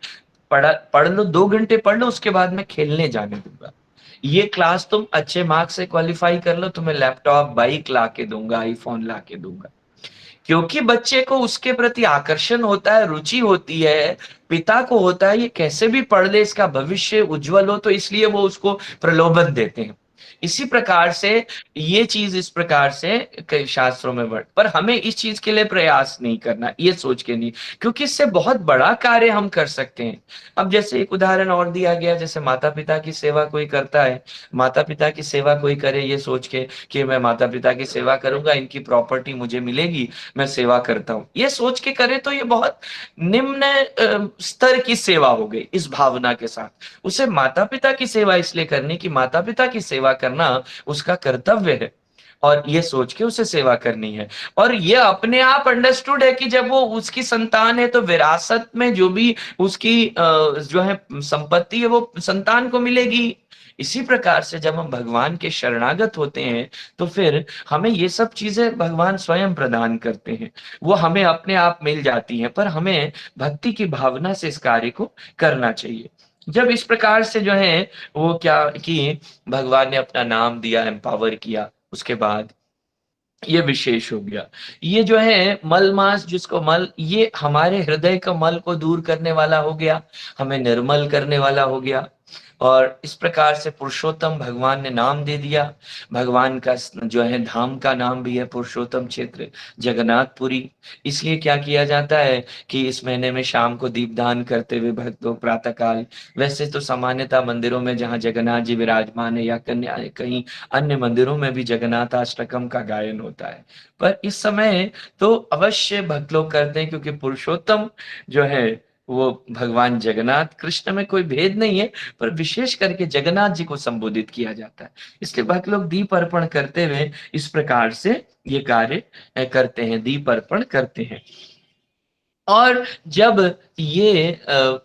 पढ़ लो, 2 घंटे पढ़ लो, उसके बाद मैं खेलने जाने दूंगा। ये क्लास तुम अच्छे मार्क्स से क्वालिफाई कर लो, तुम्हें लैपटॉप, बाइक ला के दूंगा, आईफोन ला के दूंगा। क्योंकि बच्चे को उसके प्रति आकर्षण होता है, रुचि होती है, पिता को होता है ये कैसे भी पढ़ ले, इसका भविष्य उज्जवल हो, तो इसलिए वो उसको प्रलोभन देते हैं। इसी प्रकार से ये चीज इस प्रकार से कई शास्त्रों में वर्ड, पर हमें इस चीज के लिए प्रयास नहीं करना, ये सोच के नहीं, क्योंकि इससे बहुत बड़ा कार्य हम कर सकते हैं। अब जैसे एक उदाहरण और दिया गया, जैसे माता पिता की सेवा कोई करता है, माता पिता की सेवा कोई करे ये सोच के कि मैं माता पिता की सेवा करूंगा, इनकी प्रॉपर्टी मुझे मिलेगी, मैं सेवा करता हूं, ये सोच के करे तो ये बहुत निम्न स्तर की सेवा हो गई इस भावना के साथ। उसे माता पिता की सेवा इसलिए करनी कि माता पिता की सेवा करना उसका कर्तव्य है और ये सोच के उसे सेवा करनी है। और ये अपने आप अंडरस्टूड है कि जब वो उसकी संतान है तो विरासत में जो भी उसकी जो है संपत्ति है वो संतान को मिलेगी। इसी प्रकार से जब हम भगवान के शरणागत होते हैं तो फिर हमें ये सब चीजें भगवान स्वयं प्रदान करते हैं, वो हमें अपने आप मिल जाती हैं, पर हमें भक्ति की भावना से इस कार्य को करना चाहिए। जब इस प्रकार से जो है वो क्या कि भगवान ने अपना नाम दिया, एम्पावर किया, उसके बाद ये विशेष हो गया। ये जो है मल मास, जिसको मल, ये हमारे हृदय का मल को दूर करने वाला हो गया, हमें निर्मल करने वाला हो गया। और इस प्रकार से पुरुषोत्तम भगवान ने नाम दे दिया। भगवान का जो है धाम का नाम भी है पुरुषोत्तम क्षेत्र, जगन्नाथपुरी। इसलिए क्या किया जाता है कि इस महीने में शाम को दीपदान करते हुए भक्त लोग प्रातः काल, वैसे तो सामान्यतः मंदिरों में जहाँ जगन्नाथ जी विराजमान है या कहीं अन्य मंदिरों में भी जगन्नाथ अष्टकम का गायन होता है, पर इस समय तो अवश्य भक्त लोग करते हैं, क्योंकि पुरुषोत्तम जो है वो भगवान जगन्नाथ, कृष्ण में कोई भेद नहीं है, पर विशेष करके जगन्नाथ जी को संबोधित किया जाता है। इसलिए भक्त लोग दीप अर्पण करते हुए इस प्रकार से ये कार्य करते हैं, दीप अर्पण करते हैं। और जब ये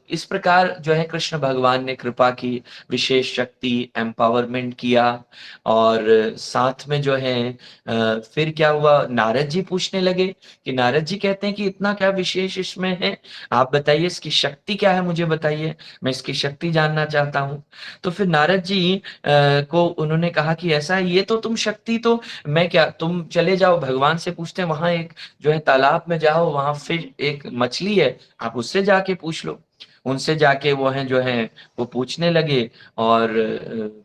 इस प्रकार जो है कृष्ण भगवान ने कृपा की, विशेष शक्ति, एम्पावरमेंट किया, और साथ में जो है फिर क्या हुआ, नारद जी पूछने लगे कि नारद जी कहते हैं कि इतना क्या विशेष इसमें है, आप बताइए इसकी शक्ति क्या है, मुझे बताइए, मैं इसकी शक्ति जानना चाहता हूँ। तो फिर नारद जी को उन्होंने कहा कि ऐसा है, ये तो तुम शक्ति तो मैं क्या, तुम चले जाओ भगवान से पूछते हैं, वहां एक जो है तालाब में जाओ, वहां फिर एक मछली है, आप उससे जाके पूछ लो। उनसे जाके वो है जो है वो पूछने लगे, और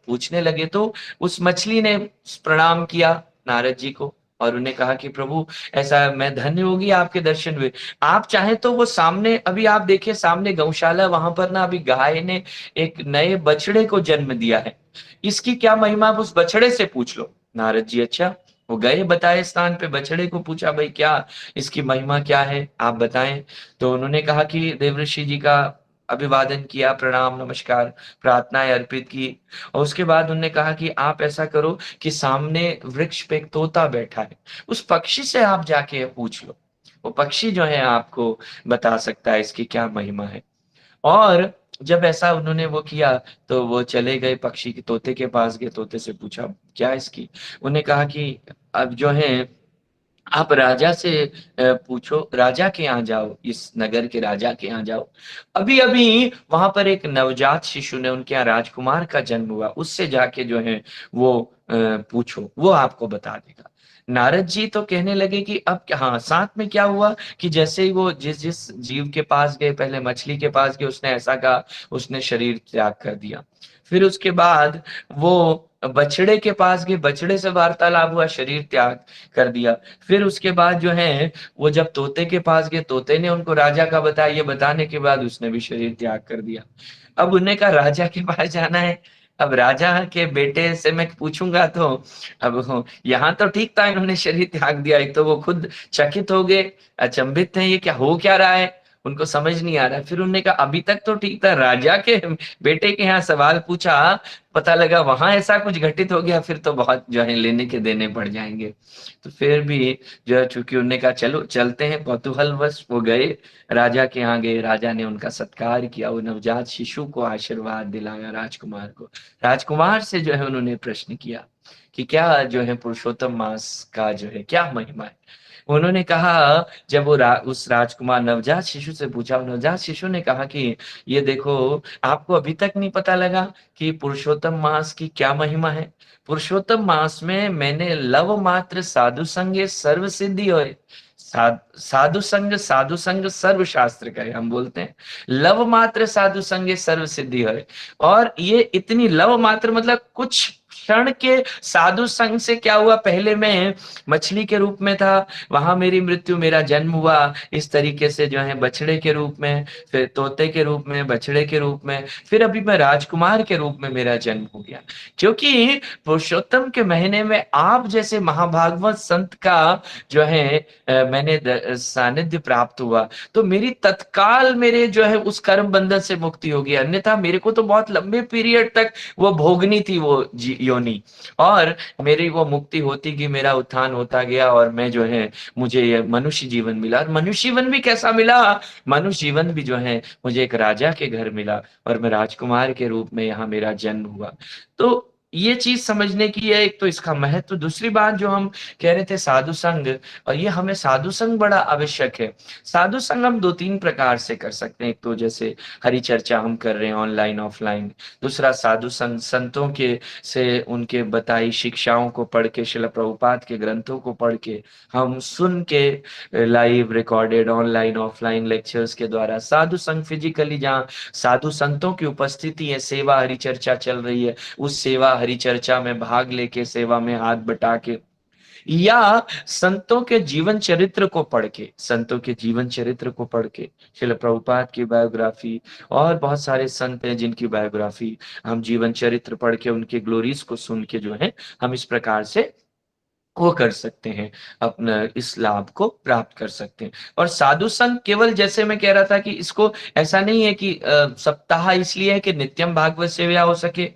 पूछने लगे तो उस मछली ने प्रणाम किया नारद जी को और उन्हें कहा कि प्रभु ऐसा मैं धन्य होगी आपके दर्शन हुए, आप चाहें तो वो सामने अभी आप देखिए सामने गौशाला, वहां पर ना अभी गाय ने एक नए बछड़े को जन्म दिया है, इसकी क्या महिमा आप उस बछड़े से पूछ लो। नारद जी अच्छा, वो गए बताए स्थान पे, बछड़े को पूछा भाई क्या इसकी महिमा क्या है आप बताएं। तो उन्होंने कहा कि देवऋषि जी का अभिवादन किया, प्रणाम नमस्कार प्रार्थनाएं अर्पित की, और उसके बाद उन्होंने कहा कि आप ऐसा करो कि सामने वृक्ष पे एक तोता बैठा है, उस पक्षी से आप जाके पूछ लो, वो पक्षी जो है आपको बता सकता है इसकी क्या महिमा है। और जब ऐसा उन्होंने वो किया तो वो चले गए पक्षी के तोते के पास गए, तोते से पूछा क्या इसकी, उन्हें कहा कि अब जो है आप राजा से पूछो, राजा के यहाँ जाओ, इस नगर के राजा के यहाँ जाओ, अभी अभी वहां पर एक नवजात शिशु ने, उनके यहाँ राजकुमार का जन्म हुआ, उससे जाके जो है वो पूछो, वो आपको बता देगा। नारद जी तो कहने लगे कि अब क्या, हाँ साथ में क्या हुआ कि जैसे ही वो जिस जिस जीव के पास गए, पहले मछली के पास गए, उसने ऐसा कहा, उसने शरीर त्याग कर दिया। फिर उसके बाद वो बछड़े के पास गए, बछड़े से वार्तालाप हुआ, शरीर त्याग कर दिया। फिर उसके बाद जो है वो जब तोते के पास गए, तोते ने उनको राजा का बताया, ये बताने के बाद उसने भी शरीर त्याग कर दिया। अब उन्हें कहा राजा के पास जाना है, अब राजा के बेटे से मैं पूछूंगा तो अब यहाँ तो ठीक था, इन्होंने शरीर त्याग दिया, एक तो वो खुद चकित हो गए, अचंभित थे, ये क्या हो क्या रहा है, उनको समझ नहीं आ रहा है। फिर उन्होंने कहा अभी तक तो ठीक था, राजा के बेटे के यहाँ सवाल पूछा, पता लगा वहां ऐसा कुछ घटित हो गया, फिर तो बहुत जो है लेने के देने पड़ जाएंगे। तो फिर भी जो है चूंकि उन्होंने कहा चलो चलते हैं, कौतूहलवश वो गए, राजा के यहाँ गए, राजा ने उनका सत्कार किया, वो नवजात शिशु को आशीर्वाद दिलाया, राजकुमार को। राजकुमार से जो है उन्होंने प्रश्न किया कि क्या जो है पुरुषोत्तम मास का जो है क्या महिमा है। उन्होंने कहा, जब वो उस राजकुमार नवजात शिशु से पूछा, नवजात शिशु ने कहा कि ये देखो, आपको अभी तक नहीं पता लगा कि पुरुषोत्तम मास की क्या महिमा है। पुरुषोत्तम मास में मैंने लव मात्र साधु संगे सर्व सिद्धि होए, साधु संग सर्व शास्त्र का है, हम बोलते हैं लव मात्र साधु संगे सर्व सिद्धि है। और ये इतनी लव मात्र मतलब कुछ क्षण के साधु संग से क्या हुआ, पहले मैं मछली के रूप में था, वहां मेरी मृत्यु, मेरा जन्म हुआ इस तरीके से जो है बछड़े के रूप में, फिर तोते के रूप में, बछड़े के रूप में, फिर अभी मैं राजकुमार के रूप में मेरा जन्म हो गया। क्योंकि पुरुषोत्तम के महीने में आप जैसे महाभागवत संत का जो है मैंने सानिध्य प्राप्त हुआ, तो मेरी तत्काल मेरे जो है उस कर्म बंधन से मुक्ति होगी, अन्यथा मेरे को तो बहुत लंबे पीरियड तक वो भोगनी थी वो योनि, और मेरी वो मुक्ति होती कि मेरा उत्थान होता गया, और मैं जो है मुझे ये मनुष्य जीवन मिला। और मनुष्य जीवन भी कैसा मिला, मनुष्य जीवन भी जो है मुझे एक राजा के घर मिला, और मैं राजकुमार के रूप में यहाँ मेरा जन्म हुआ। तो ये चीज समझने की है एक तो इसका महत्व। दूसरी बात जो हम कह रहे थे साधु संग, और ये हमें साधु संग बड़ा आवश्यक है। साधु संग हम 2-3 प्रकार से कर सकते हैं, एक तो जैसे हरि चर्चा हम कर रहे हैं ऑनलाइन ऑफलाइन, दूसरा साधु संग संतों के से उनके बताई शिक्षाओं को पढ़ के, शिला प्रभुपाद के ग्रंथों को पढ़ के, हम सुन के live recorded online offline lectures के द्वारा, साधु संग फिजिकली जहाँ साधु संतों की उपस्थिति है, सेवा हरि चर्चा चल रही है, उस सेवा हरि चर्चा में भाग लेके, सेवा में हाथ बटा के, या संतों के जीवन चरित्र को पढ़ के, संतों के जीवन चरित्र को पढ़ के, श्रील प्रभुपाद की बायोग्राफी, और बहुत सारे संत हैं जिनकी बायोग्राफी हम जीवन चरित्र पढ़ के, उनके ग्लोरीज को सुन के जो है हम इस प्रकार से वो कर सकते हैं, अपना इस लाभ को प्राप्त कर सकते हैं। और साधु संग केवल जैसे मैं कह रहा था कि इसको ऐसा नहीं है कि सप्ताह इसलिए है कि नित्यम भागवत सेवा हो सके,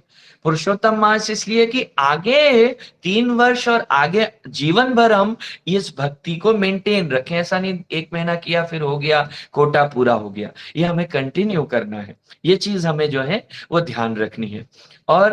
पुरुषोत्तम मास इसलिए कि आगे 3 वर्ष और आगे जीवन भर हम इस भक्ति को मेंटेन रखें। ऐसा नहीं 1 महीना किया फिर हो गया, कोटा पूरा हो गया, ये हमें कंटिन्यू करना है, ये चीज हमें जो है वो ध्यान रखनी है। और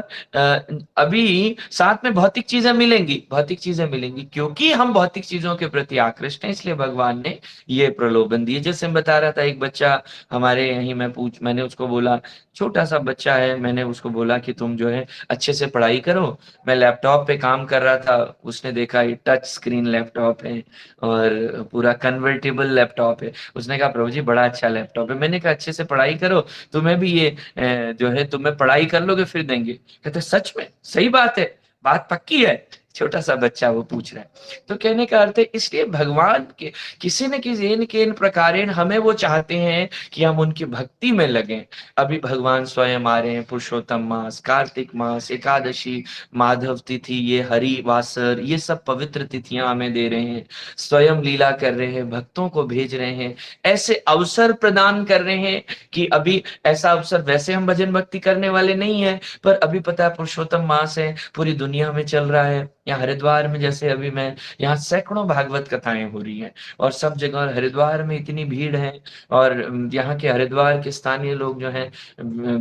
अभी साथ में भौतिक चीजें मिलेंगी, क्योंकि हम भौतिक चीजों के प्रति आकृष्ट हैं, इसलिए भगवान ने ये प्रलोभन दिए। जैसे मैं बता रहा था, एक बच्चा हमारे यहीं मैंने उसको बोला, छोटा सा बच्चा है, मैंने उसको बोला कि तुम जो है अच्छे से पढ़ाई करो। मैं लैपटॉप पे काम कर रहा था, उसने देखा ये टच स्क्रीन लैपटॉप है और पूरा कन्वर्टेबल लैपटॉप है, उसने कहा प्रभु जी बड़ा अच्छा लैपटॉप है। मैंने कहा अच्छे से पढ़ाई करो, तुम्हें भी ये जो है तुम्हें पढ़ाई कर लोगे फिर देंगे। कहते सच में, सही बात है, बात पक्की है, छोटा सा बच्चा वो पूछ रहा है। तो कहने का अर्थ है इसलिए भगवान के किसी न किसी इन प्रकारेण हमें वो चाहते हैं कि हम उनकी भक्ति में लगें। अभी भगवान स्वयं आ रहे हैं, पुरुषोत्तम मास, कार्तिक मास, एकादशी, माधव तिथि, ये हरि वासर, ये सब पवित्र तिथियां हमें दे रहे हैं, स्वयं लीला कर रहे हैं, भक्तों को भेज रहे हैं, ऐसे अवसर प्रदान कर रहे हैं कि अभी ऐसा अवसर वैसे हम भजन भक्ति करने वाले नहीं है, पर अभी पता है पुरुषोत्तम मास है, पूरी दुनिया में चल रहा है। यहाँ हरिद्वार में जैसे अभी मैं यहाँ सैकड़ों भागवत कथाएं हो रही हैं और सब जगह, और हरिद्वार में इतनी भीड़ है, और यहाँ के हरिद्वार के स्थानीय लोग जो हैं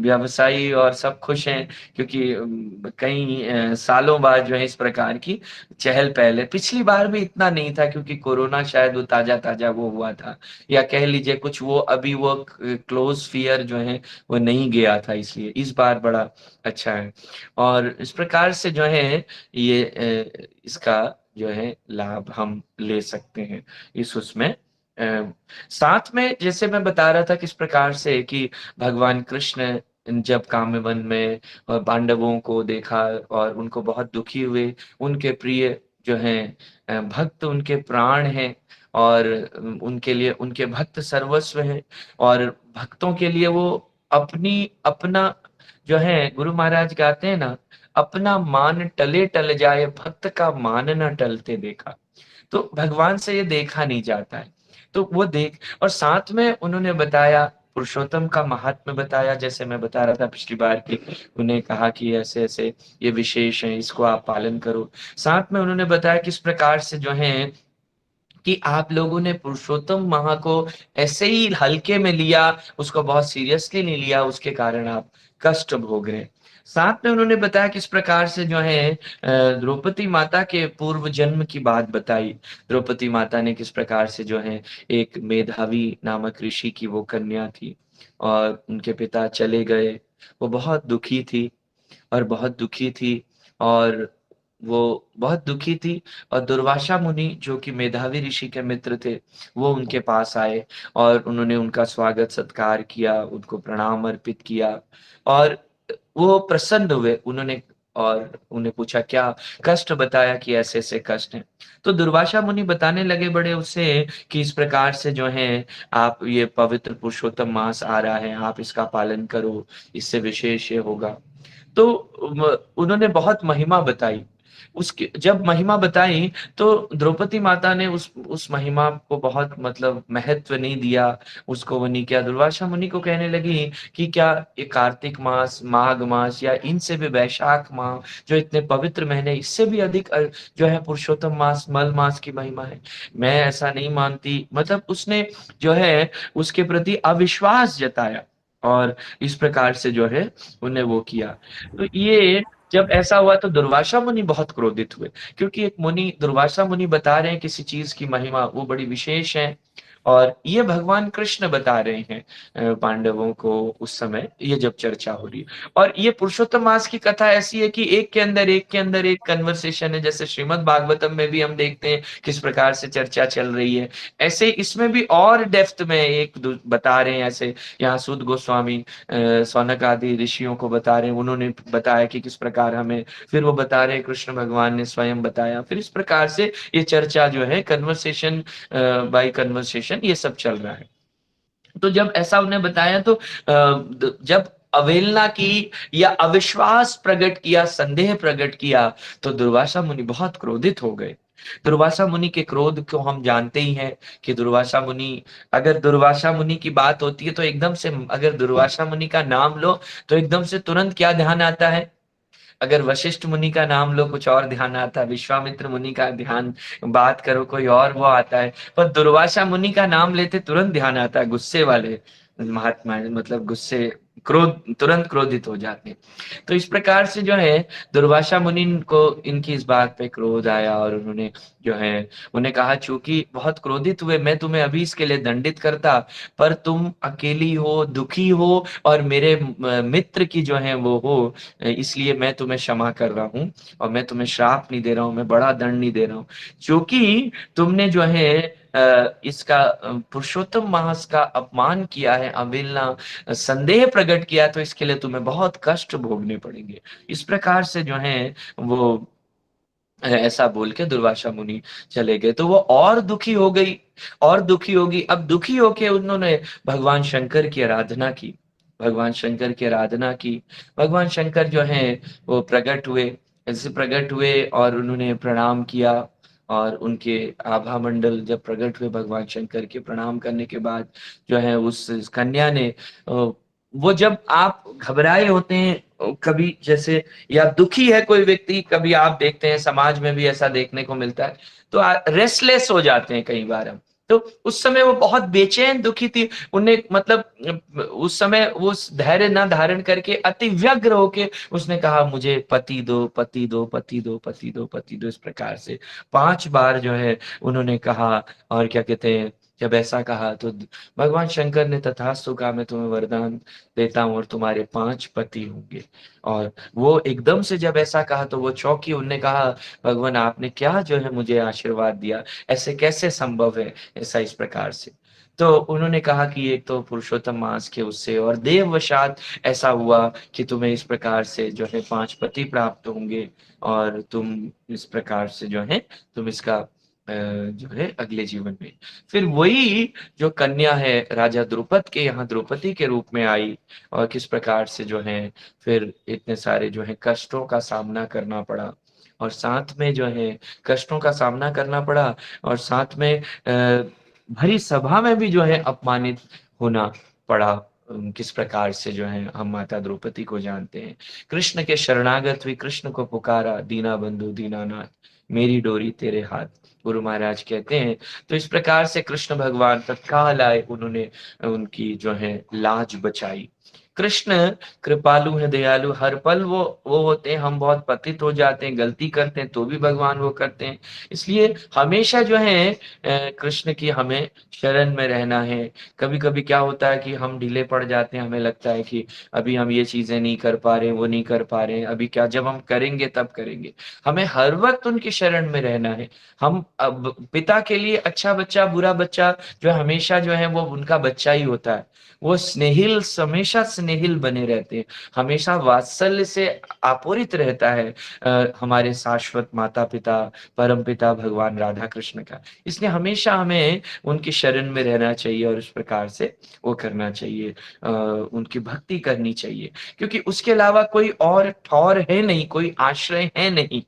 व्यवसायी और सब खुश हैं, क्योंकि कई सालों बाद जो है इस प्रकार की चहल पहल है। पिछली बार भी इतना नहीं था क्योंकि कोरोना शायद वो ताजा ताजा वो हुआ था, या कह लीजिए कुछ वो अभी वो क्लोज फियर जो है वो नहीं गया था, इसलिए इस बार बड़ा अच्छा है। और इस प्रकार से जो है ये इसका जो है लाभ हम ले सकते हैं इस उसमें। साथ में जैसे मैं बता रहा था किस प्रकार से कि भगवान कृष्ण जब काम्यवन में पांडवों को देखा और उनको बहुत दुखी हुए, उनके प्रिय जो हैं भक्त उनके प्राण हैं, और उनके लिए उनके भक्त सर्वस्व हैं, और भक्तों के लिए वो अपना जो है, गुरु महाराज गाते हैं ना, अपना मान टले टल जाए, भक्त का मान न टलते देखा। तो भगवान से ये देखा नहीं जाता है, तो वो देख, और साथ में उन्होंने बताया पुरुषोत्तम का महात्म्य बताया, जैसे मैं बता रहा था पिछली बार की, उन्हें कहा कि ऐसे ऐसे ये विशेष है, इसको आप पालन करो। साथ में उन्होंने बताया किस प्रकार से जो है कि आप लोगों ने पुरुषोत्तम माह को ऐसे ही हल्के में लिया, उसको बहुत सीरियसली नहीं लिया, उसके कारण आप कष्ट भोग रहे। साथ में उन्होंने बताया किस प्रकार से जो है द्रौपदी माता के पूर्व जन्म की बात बताई। द्रौपदी माता ने किस प्रकार से जो है एक मेधावी नामक ऋषि की वो कन्या थी, और उनके पिता चले गए, वो बहुत दुखी थी, और बहुत दुखी थी, और वो बहुत दुखी थी, और दुर्वासा मुनि जो कि मेधावी ऋषि के मित्र थे, वो उनके पास आए, और उन्होंने उनका स्वागत सत्कार किया, उनको प्रणाम अर्पित किया, और वो प्रसन्न हुए। उन्होंने और उन्हें पूछा क्या कष्ट, बताया कि ऐसे ऐसे कष्ट हैं। तो दुर्वासा मुनि बताने लगे बड़े उससे कि इस प्रकार से जो है आप, ये पवित्र पुरुषोत्तम मास आ रहा है, आप इसका पालन करो, इससे विशेष ये होगा। तो उन्होंने बहुत महिमा बताई। उसकी जब महिमा बताई तो द्रौपदी माता ने उस महिमा को बहुत मतलब महत्व नहीं दिया, उसको वो नहीं किया। दुर्वासा मुनि को कहने लगी कि क्या ये कार्तिक मास, माघ मास, या इनसे भी वैशाख माह जो इतने पवित्र महीने, इससे भी अधिक जो है पुरुषोत्तम मास, मल मास की महिमा है। मैं ऐसा नहीं मानती, मतलब उसने जो है उसके प्रति अविश्वास जताया, और इस प्रकार से जो है उन्हें वो किया। तो ये जब ऐसा हुआ तो दुर्वासा मुनि बहुत क्रोधित हुए, क्योंकि एक मुनि, दुर्वासा मुनि बता रहे हैं किसी चीज की महिमा, वो बड़ी विशेष है, और ये भगवान कृष्ण बता रहे हैं पांडवों को उस समय, ये जब चर्चा हो रही है। और ये पुरुषोत्तम मास की कथा ऐसी है कि एक के अंदर एक कन्वर्सेशन है, जैसे श्रीमद् भागवतम में भी हम देखते हैं किस प्रकार से चर्चा चल रही है, ऐसे इसमें भी और डेप्थ में एक बता रहे हैं। ऐसे यहाँ सूत गोस्वामी सौनक आदि ऋषियों को बता रहे हैं, उन्होंने बताया कि किस प्रकार हमें, फिर वो बता रहे हैं कृष्ण भगवान ने स्वयं बताया, फिर इस प्रकार से ये चर्चा जो है कन्वर्सेशन बाय कन्वर्सेशन ये सब चल रहा है। तो जब ऐसा उन्हें बताया तो जब अवहेलना की या अविश्वास प्रकट किया, संदेह प्रकट किया, तो दुर्वासा मुनि बहुत क्रोधित हो गए। दुर्वासा मुनि के क्रोध को हम जानते ही हैं कि दुर्वासा मुनि, अगर दुर्वासा मुनि की बात होती है तो एकदम से, अगर दुर्वासा मुनि का नाम लो तो एकदम से तुरंत क्या ध्यान आता है? अगर वशिष्ठ मुनि का नाम लो कुछ और ध्यान आता है, विश्वामित्र मुनि का ध्यान, बात करो कोई और वो आता है, पर दुर्वासा मुनि का नाम लेते तुरंत ध्यान आता है, गुस्से वाले महात्मा, मतलब गुस्से, क्रोध, तुरंत क्रोधित हो जाते हैं। तो इस प्रकार से जो है दुर्वासा मुनि को इनकी इस बात पे क्रोध आया, और उन्होंने जो है उन्हें कहा, चूंकि बहुत क्रोधित हुए, मैं तुम्हें अभी इसके लिए दंडित करता, पर तुम अकेली हो, दुखी हो, और मेरे मित्र की जो है वो हो, इसलिए मैं तुम्हें क्षमा कर रहा हूँ, और मैं तुम्हें श्राप नहीं दे रहा हूँ, मैं बड़ा दंड नहीं दे रहा हूँ, क्योंकि तुमने जो है इसका पुरुषोत्तम मास का अपमान किया है, अवहेलना, संदेह प्रकट किया, तो इसके लिए तुम्हें बहुत कष्ट भोगने पड़ेंगे। इस प्रकार से जो है वो ऐसा बोल के दुर्वासा मुनि चले गए। तो वो और दुखी हो गई, और दुखी होगी। अब दुखी होके उन्होंने भगवान शंकर की आराधना की, भगवान शंकर की आराधना की। भगवान शंकर जो है वो प्रकट हुए, ऐसे प्रकट हुए और उन्होंने प्रणाम किया। और उनके आभा मंडल जब प्रकट हुए भगवान शंकर के, प्रणाम करने के बाद जो है उस कन्या ने वो, जब आप घबराए होते हैं कभी, जैसे या दुखी है कोई व्यक्ति, कभी आप देखते हैं समाज में भी ऐसा देखने को मिलता है, तो रेस्टलेस हो जाते हैं कई बार हम। तो उस समय वो बहुत बेचैन दुखी थी। उन्हें मतलब उस समय वो धैर्य ना धारण करके अति व्यग्र होके उसने कहा मुझे पति दो, पति दो, पति दो, पति दो, पति दो। इस प्रकार से 5 बार जो है उन्होंने कहा। और क्या कहते हैं, जब ऐसा कहा तो भगवान शंकर ने तथास्तु कहा, मैं तुम्हें वरदान देता हूं और तुम्हारे 5 पति होंगे। और वो एकदम से जब ऐसा कहा तो वो चौंकी। उनने कहा भगवान आपने क्या जो है मुझे आशीर्वाद दिया, ऐसे कैसे संभव है ऐसा इस प्रकार से। तो उन्होंने कहा कि एक तो पुरुषोत्तम मास के उससे और देववशात ऐसा हुआ कि तुम्हें इस प्रकार से जो है 5 पति प्राप्त होंगे और तुम इस प्रकार से जो है तुम इसका जो है अगले जीवन में। फिर वही जो कन्या है राजा द्रुपद के यहाँ द्रौपदी के रूप में आई और किस प्रकार से जो है फिर इतने सारे जो है कष्टों का सामना करना पड़ा, और साथ में जो है कष्टों का सामना करना पड़ा, और साथ में भरी सभा में भी जो है अपमानित होना पड़ा। किस प्रकार से जो है हम माता द्रौपदी को जानते हैं। कृष्ण के शरणागत हुई, कृष्ण को पुकारा, दीना बंधु दीनानाथ मेरी डोरी तेरे हाथ, गुरु महाराज कहते हैं। तो इस प्रकार से कृष्ण भगवान तत्काल आए, उन्होंने उनकी जो है लाज बचाई। कृष्ण कृपालु है, दयालु, हर पल वो होते हैं। हम बहुत पतित हो जाते हैं, गलती करते हैं, तो भी भगवान वो करते हैं। इसलिए हमेशा जो है कृष्ण की हमें शरण में रहना है। कभी कभी क्या होता है कि हम ढीले पड़ जाते हैं, हमें लगता है कि अभी हम ये चीजें नहीं कर पा रहे, वो नहीं कर पा रहे, अभी क्या, जब हम करेंगे तब करेंगे। हमें हर वक्त उनकी शरण में रहना है। हम अब पिता के लिए अच्छा बच्चा बुरा बच्चा जो है हमेशा जो है वो उनका बच्चा ही होता है। वो स्नेहिल, हमेशा स्नेहिल बने रहते हैं, हमेशा वात्सल्य से आपूरित रहता है हमारे शाश्वत माता पिता परम पिता भगवान राधा कृष्ण का। इसलिए हमेशा हमें उनकी शरण में रहना चाहिए और इस प्रकार से वो करना चाहिए, उनकी भक्ति करनी चाहिए, क्योंकि उसके अलावा कोई और ठौर है नहीं, कोई आश्रय है नहीं।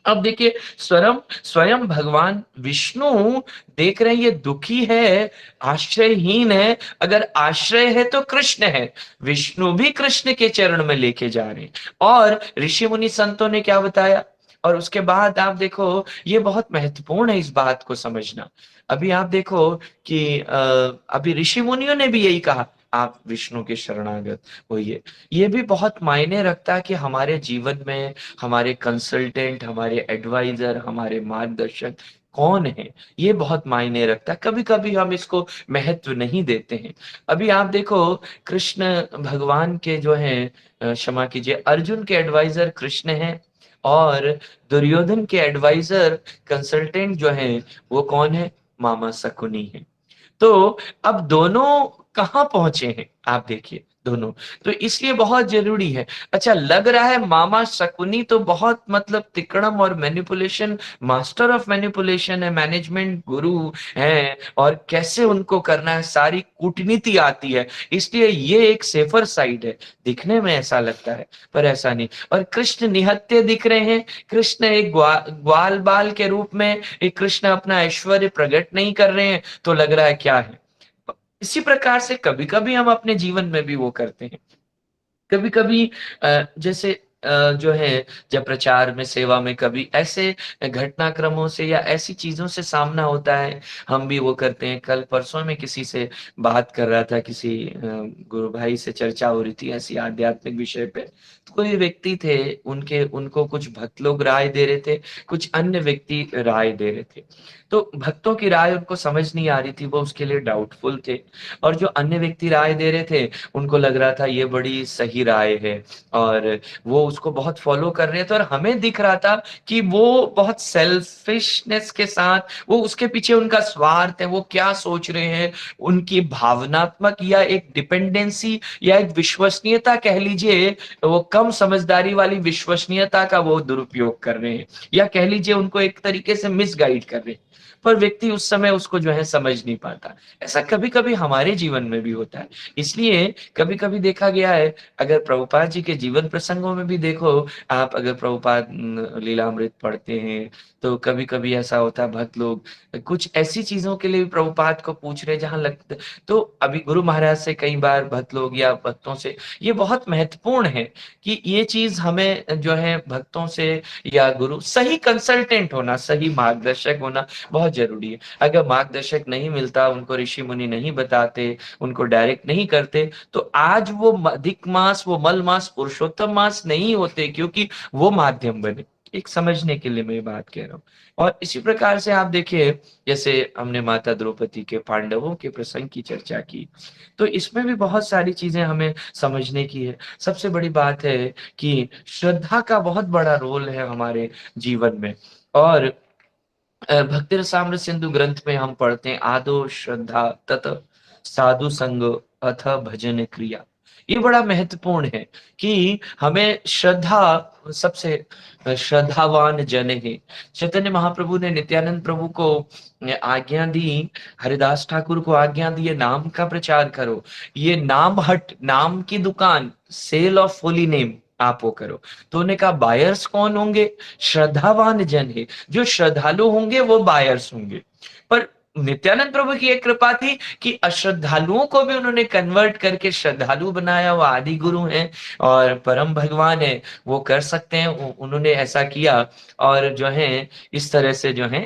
अब देखिए स्वयं भगवान विष्णु देख रहे हैं ये दुखी है, आश्रयहीन है। अगर आश्रय है तो कृष्ण है, विष्णु भी कृष्ण के चरण में लेके जा रहे हैं। और ऋषि मुनि संतों ने क्या बताया, और उसके बाद आप देखो ये बहुत महत्वपूर्ण है इस बात को समझना। अभी आप देखो कि अभी ऋषि मुनियों ने भी यही कहा, आप विष्णु के शरणागत होइए। ये भी बहुत मायने रखता है कि हमारे जीवन में हमारे कंसल्टेंट, हमारे एडवाइजर, हमारे मार्गदर्शक कौन है, ये बहुत मायने रखता है। कभी कभी हम इसको महत्व नहीं देते हैं। अभी आप देखो कृष्ण भगवान के जो है क्षमा कीजिए, अर्जुन के एडवाइजर कृष्ण हैं, और दुर्योधन के एडवाइजर कंसल्टेंट जो है वो कौन है, मामा शकुनी है। तो अब दोनों कहाँ पहुंचे हैं आप देखिए, दोनों। तो इसलिए बहुत जरूरी है। अच्छा लग रहा है मामा शकुनी तो बहुत मतलब तिकड़म और मैनिपुलेशन, मास्टर ऑफ मैनिपुलेशन है, मैनेजमेंट गुरु है, और कैसे उनको करना है सारी कूटनीति आती है। इसलिए ये एक सेफर साइड है, दिखने में ऐसा लगता है पर ऐसा नहीं। और कृष्ण निहत्थे दिख रहे हैं, कृष्ण एक ग्वाल बाल के रूप में, एक कृष्ण अपना ऐश्वर्य प्रकट नहीं कर रहे हैं, तो लग रहा है क्या है। इसी प्रकार से कभी कभी हम अपने जीवन में भी वो करते हैं। कभी कभी जैसे जो है जब प्रचार में, सेवा में, कभी ऐसे घटनाक्रमों से या ऐसी चीजों से सामना होता है, हम भी वो करते हैं। कल परसों में किसी से बात कर रहा था, किसी गुरु भाई से चर्चा हो रही थी ऐसी आध्यात्मिक विषय पे। तो कोई व्यक्ति थे, उनको कुछ भक्त लोग राय दे रहे थे, कुछ अन्य व्यक्ति राय दे रहे थे। तो भक्तों की राय उनको समझ नहीं आ रही थी, वो उसके लिए डाउटफुल थे, और जो अन्य व्यक्ति राय दे रहे थे उनको लग रहा था ये बड़ी सही राय है, और वो उसको बहुत फॉलो कर रहे थे और हमें दिख रहा था कि वो बहुत सेल्फिशनेस के साथ, वो उसके पीछे उनका स्वार्थ है, वो क्या सोच रहे हैं, उनकी भावनात्मक या एक डिपेंडेंसी या एक विश्वसनीयता कह लीजिए, वो कम समझदारी वाली विश्वसनीयता का वो दुरुपयोग कर रहे हैं, या कह लीजिए उनको एक तरीके से मिसगाइड कर रहे हैं, पर व्यक्ति उस समय उसको जो है समझ नहीं पाता। ऐसा कभी कभी हमारे जीवन में भी होता है। इसलिए कभी कभी देखा गया है, अगर प्रभुपाद जी के जीवन प्रसंगों में भी देखो आप, अगर प्रभुपाद लीलामृत पढ़ते हैं तो कभी कभी ऐसा होता है, भक्त लोग कुछ ऐसी चीजों के लिए भी प्रभुपाद को पूछ रहे जहां लगता, तो अभी गुरु महाराज से कई बार भक्त लोग या भक्तों से ये बहुत महत्वपूर्ण है कि ये चीज हमें जो है भक्तों से या गुरु, सही कंसल्टेंट होना, सही मार्गदर्शक होना बहुत जरूरी है। अगर मार्गदर्शक नहीं मिलता, उनको ऋषि मुनि नहीं बताते, उनको डायरेक्ट नहीं करते, तो आज वो अधिक मास, वो मल मास, पुरुषोत्तम मास नहीं होते, क्योंकि वो माध्यम बने। एक समझने के लिए मैं बात कह रहा हूँ। और इसी प्रकार से आप देखिए, जैसे हमने माता द्रौपदी के, पांडवों के प्रसंग की चर्चा की, तो इसमें भी बहुत सारी चीजें हमें समझने की है। सबसे बड़ी बात है कि श्रद्धा का बहुत बड़ा रोल है हमारे जीवन में। और भक्ति रसामृत सिंधु ग्रंथ में हम पढ़ते हैं, आदो श्रद्धा तत साधु संग अथ भजन क्रिया। ये बड़ा महत्वपूर्ण है कि हमें श्रद्धा, सबसे श्रद्धावान जन है। चैतन्य महाप्रभु ने नित्यानंद प्रभु को आज्ञा दी, हरिदास ठाकुर को आज्ञा दी, नाम का प्रचार करो, ये नाम हट, नाम की दुकान, सेल ऑफ होली नेम आप वो करो। तो उन्होंने कहा बायर्स कौन होंगे? श्रद्धावान जन है, जो श्रद्धालु होंगे वो बायर्स होंगे। पर नित्यानंद प्रभु की एक कृपा थी कि अश्रद्धालुओं को भी उन्होंने कन्वर्ट करके श्रद्धालु बनाया। वो आदि गुरु हैं और परम भगवान है, वो कर सकते हैं, उन्होंने ऐसा किया और जो है इस तरह से जो है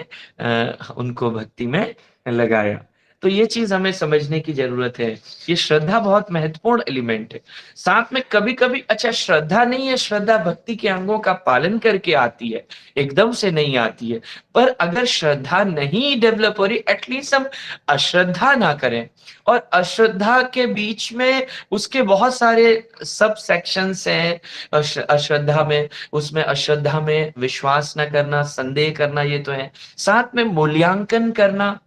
उनको भक्ति में लगाया। तो ये चीज हमें समझने की जरूरत है। ये श्रद्धा बहुत महत्वपूर्ण एलिमेंट है। साथ में कभी कभी, अच्छा श्रद्धा नहीं है, श्रद्धा भक्ति के अंगों का पालन करके आती है, एकदम से नहीं आती है। पर अगर श्रद्धा नहीं डेवलप हो रही, एटलीस्ट हम अश्रद्धा ना करें। और अश्रद्धा के बीच में उसके बहुत सारे सब सेक्शंस हैं। अश्रद्धा में, उसमें अश्रद्धा में विश्वास न करना, संदेह करना, ये तो है। साथ में मूल्यांकन करना,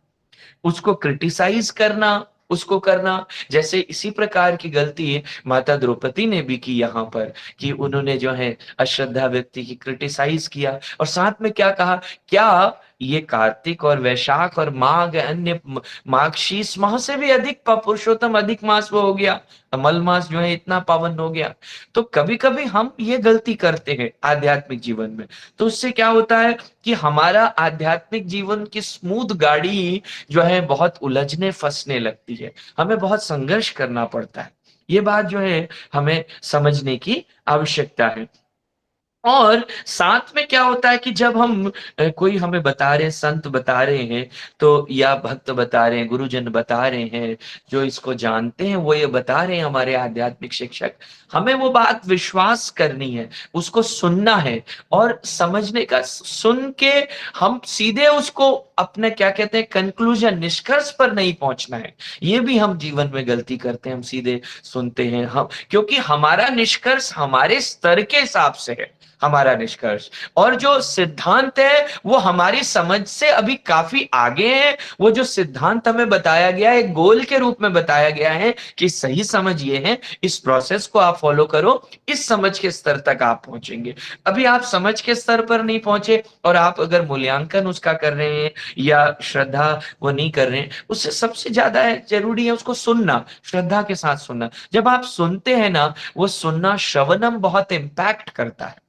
उसको क्रिटिसाइज करना, उसको करना। जैसे इसी प्रकार की गलती माता द्रौपदी ने भी की यहाँ पर, कि उन्होंने जो है अश्रद्धा व्यक्ति की क्रिटिसाइज किया। और साथ में क्या कहा, क्या ये कार्तिक और वैशाख और माघ, अन्य माघशीस माह से भी अधिक पुरुषोत्तम अधिक मास वो हो गया, मल मास जो है इतना पावन हो गया। तो कभी कभी हम ये गलती करते हैं आध्यात्मिक जीवन में। तो उससे क्या होता है कि हमारा आध्यात्मिक जीवन की स्मूथ गाड़ी जो है बहुत उलझने फंसने लगती है, हमें बहुत संघर्ष करना पड़ता है। ये बात जो है हमें समझने की आवश्यकता है। और साथ में क्या होता है कि जब हम कोई हमें बता रहे हैं, संत बता रहे हैं, तो या भक्त बता रहे हैं, गुरुजन बता रहे हैं, जो इसको जानते हैं वो ये बता रहे हैं, हमारे आध्यात्मिक शिक्षक, हमें वो बात विश्वास करनी है, उसको सुनना है और समझने का, सुन के हम सीधे उसको अपने क्या कहते हैं कंक्लूजन, निष्कर्ष पर नहीं पहुंचना है। ये भी हम जीवन में गलती करते हैं, हम सीधे सुनते हैं हम, क्योंकि हमारा निष्कर्ष हमारे स्तर के हिसाब से है, हमारा निष्कर्ष, और जो सिद्धांत है वो हमारी समझ से अभी काफी आगे है। वो जो सिद्धांत हमें बताया गया है, गोल के रूप में बताया गया है कि सही समझ ये है, इस प्रोसेस को आप फॉलो करो, इस समझ के स्तर तक आप पहुंचेंगे। अभी आप समझ के स्तर पर नहीं पहुंचे और आप अगर मूल्यांकन उसका कर रहे हैं या श्रद्धा वो नहीं कर रहे हैं, उससे सबसे ज्यादा जरूरी है उसको सुनना, श्रद्धा के साथ सुनना। जब आप सुनते हैं ना, वो सुनना, श्रवणम बहुत इम्पैक्ट करता है।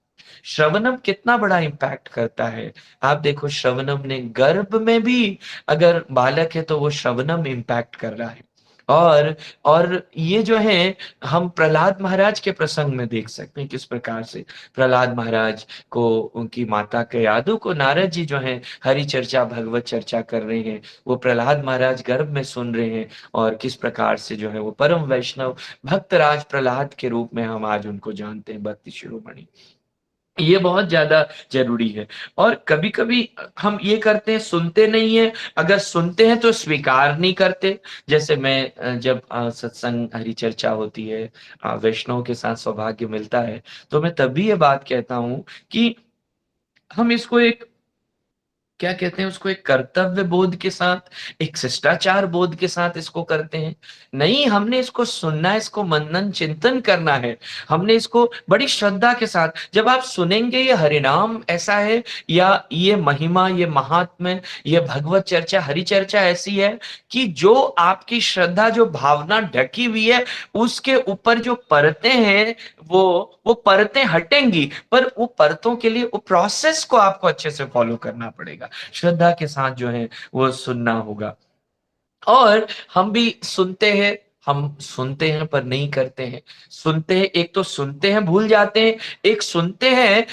श्रवणम कितना बड़ा इम्पैक्ट करता है, आप देखो श्रवणम ने, गर्भ में भी अगर बालक है तो वो श्रवणम इम्पैक्ट कर रहा है। और ये जो है हम प्रहलाद महाराज के प्रसंग में देख सकते हैं किस प्रकार से प्रहलाद महाराज को, उनकी माता के यादव को नारद जी जो है हरि चर्चा, भगवत चर्चा कर रहे हैं, वो प्रहलाद महाराज गर्भ में सुन रहे हैं, और किस प्रकार से जो है वो परम वैष्णव भक्तराज प्रहलाद के रूप में हम आज उनको जानते हैं, भक्ति शिरोमणि। ये बहुत ज्यादा जरूरी है। और कभी कभी हम ये करते हैं, सुनते नहीं है, अगर सुनते हैं तो स्वीकार नहीं करते। जैसे मैं जब सत्संग हरि चर्चा होती है, वैष्णव के साथ सौभाग्य मिलता है, तो मैं तभी ये बात कहता हूं कि हम इसको एक, क्या कहते हैं उसको, एक कर्तव्य बोध के साथ, एक शिष्टाचार बोध के साथ इसको करते हैं। नहीं, हमने इसको सुनना है, इसको मनन चिंतन करना है, हमने इसको बड़ी श्रद्धा के साथ, जब आप सुनेंगे ये हरिनाम ऐसा है, या ये महिमा, ये महात्म्य, ये भगवत चर्चा, हरि चर्चा ऐसी है कि जो आपकी श्रद्धा, जो भावना ढकी हुई है, उसके ऊपर जो परतें हैं वो परतें हटेंगी, पर वो परतों के लिए वो प्रोसेस को आपको अच्छे से फॉलो करना पड़ेगा, श्रद्धा के साथ जो है वो सुनना होगा। और हम भी सुनते हैं, हम सुनते हैं पर नहीं करते हैं। सुनते हैं, एक तो सुनते हैं भूल जाते हैं, एक सुनते हैं